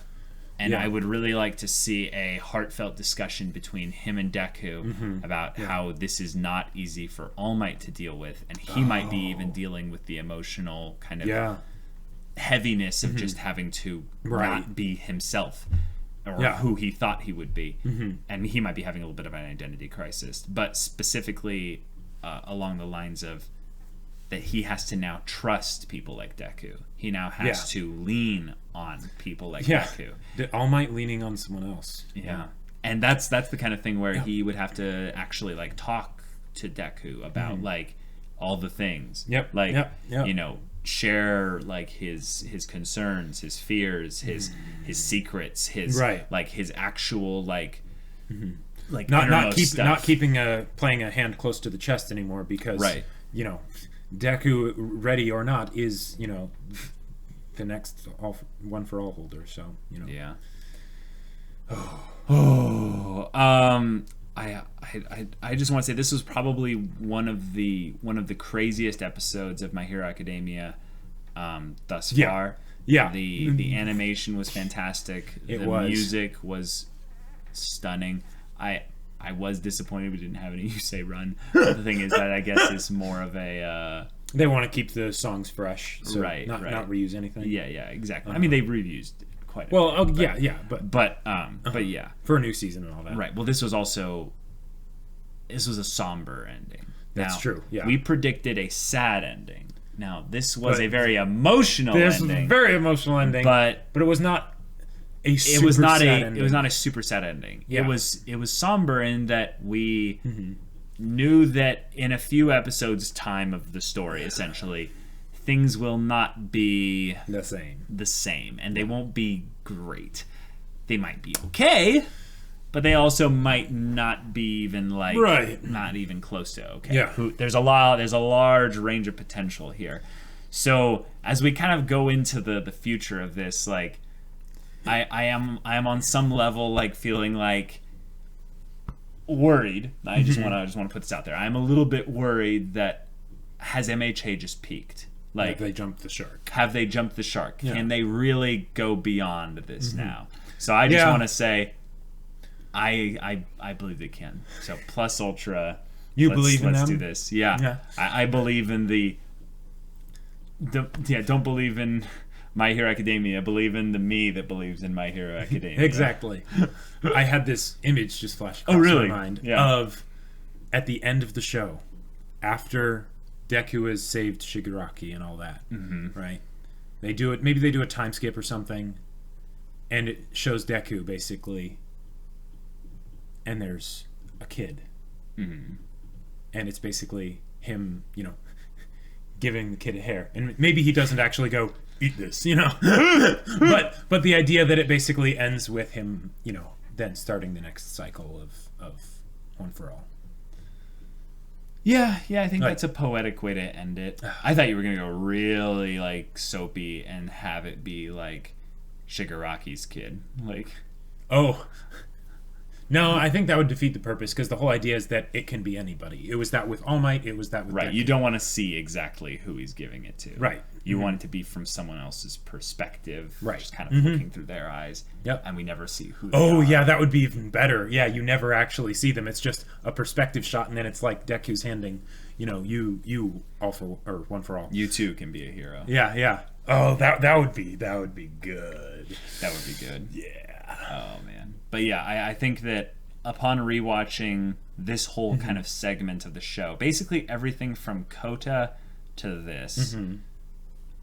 And I would really like to see a heartfelt discussion between him and Deku about how this is not easy for All Might to deal with. And he might be even dealing with the emotional kind of heaviness of just having to not be himself or who he thought he would be. And he might be having a little bit of an identity crisis. But specifically along the lines of that he has to now trust people like Deku. He now has to lean on people like Deku. All Might leaning on someone else. Yeah. And that's the kind of thing where he would have to actually like talk to Deku about like all the things. Like you know, share like his concerns, his fears, his secrets, his like his actual like like not stuff. playing a hand close to the chest anymore because you know, Deku, ready or not, is, you know, the next one for all holder. So, you know. Yeah. I just want to say this was probably one of the craziest episodes of My Hero Academia thus far. Yeah. The animation was fantastic. The music was stunning. I was disappointed we didn't have any Yusei Run. But the thing is that I guess it's more of a... they want to keep the songs fresh, so not reuse anything. Yeah, exactly. I mean, they've reused quite a bit. Well, but yeah. For a new season and all that. Right. Well, this was a somber ending. That's true, yeah. We predicted a sad ending. Now, this was a very emotional ending. This was a very emotional ending. But it was not... It was not a super sad ending. Yeah. It was somber in that we knew that in a few episodes time of the story, essentially, things will not be the same, and they won't be great. They might be okay, but they also might not be even like not even close to okay. Yeah. There's a large range of potential here. So as we kind of go into the future of this, like I am on some level like feeling like worried. I just want to put this out there. I'm a little bit worried that has MHA just peaked? Like, have they jumped the shark? Yeah. Can they really go beyond this now? So I just want to say, I believe they can. So Plus Ultra, believe in them? Let's do this. Yeah. I believe in don't believe in My Hero Academia. Believe in the me that believes in My Hero Academia. Exactly. I had this image just flash across my mind of at the end of the show, after Deku has saved Shigaraki and all that, right? Maybe they do a time skip or something, and it shows Deku basically, and there's a kid, and it's basically him, you know, giving the kid a hair, and maybe he doesn't actually go eat this, you know, but the idea that it basically ends with him, you know, then starting the next cycle of One for All. Yeah, I think that's a poetic way to end it. I thought you were gonna go really like soapy and have it be like Shigaraki's kid, like. Oh. No, I think that would defeat the purpose, because the whole idea is that it can be anybody. It was that with All Might, it was that with Deku. You don't want to see exactly who he's giving it to. Right. You want it to be from someone else's perspective. Right. Just kind of looking through their eyes. Yep. And we never see who they are. Yeah, that would be even better. Yeah, you never actually see them. It's just a perspective shot, and then it's like Deku's handing, you know, you all for, or One for All. You too can be a hero. Yeah. Oh, that would be good. That would be good. Yeah. Oh man. But yeah, I think that upon rewatching this whole kind of segment of the show, basically everything from Kota to this,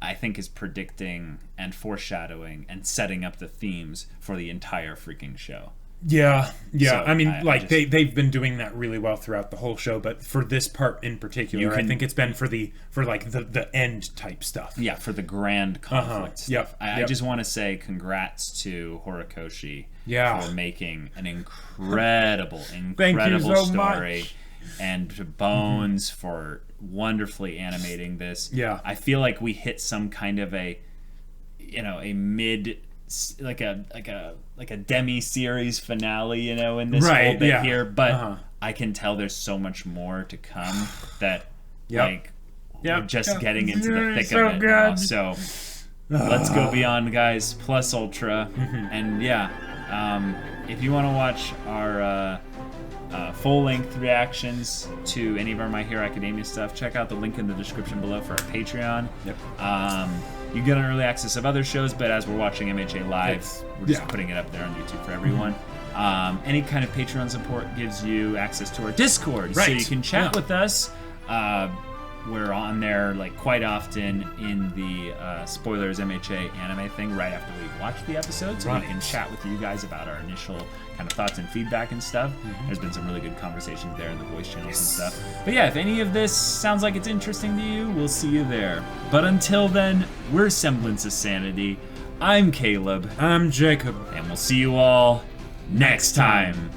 I think is predicting and foreshadowing and setting up the themes for the entire freaking show. Yeah. So, I mean, I like just- they've been doing that really well throughout the whole show, but for this part in particular, I think it's been for the end type stuff. Yeah, for the grand conflict stuff. Yep, I yep. just want to say congrats to Horikoshi Yeah. for making an incredible so story. much. And to Bones for wonderfully animating this. Yeah. I feel like we hit some kind of a mid, like a demi-series finale, in this Right, whole bit yeah. here. But I can tell there's so much more to come that, Yep. we're just getting into the thick So of it good. now. So let's go beyond, guys. Plus Ultra, and if you want to watch our full-length reactions to any of our My Hero Academia stuff, check out the link in the description below for our Patreon. Yep. You get an early access of other shows, but as we're watching MHA live, we're just Yeah. putting it up there on YouTube for everyone. Any kind of Patreon support gives you access to our Discord, so Right. you can chat with us. We're on there quite often in the spoilers MHA anime thing right after we watch the episode, so we can chat with you guys about our initial kind of thoughts and feedback and stuff. There's been some really good conversations there in the voice channels and stuff. But yeah, if any of this sounds like it's interesting to you, we'll see you there. But until then, we're Semblance of Sanity. I'm Caleb, I'm Jacob. and we'll see you all next time.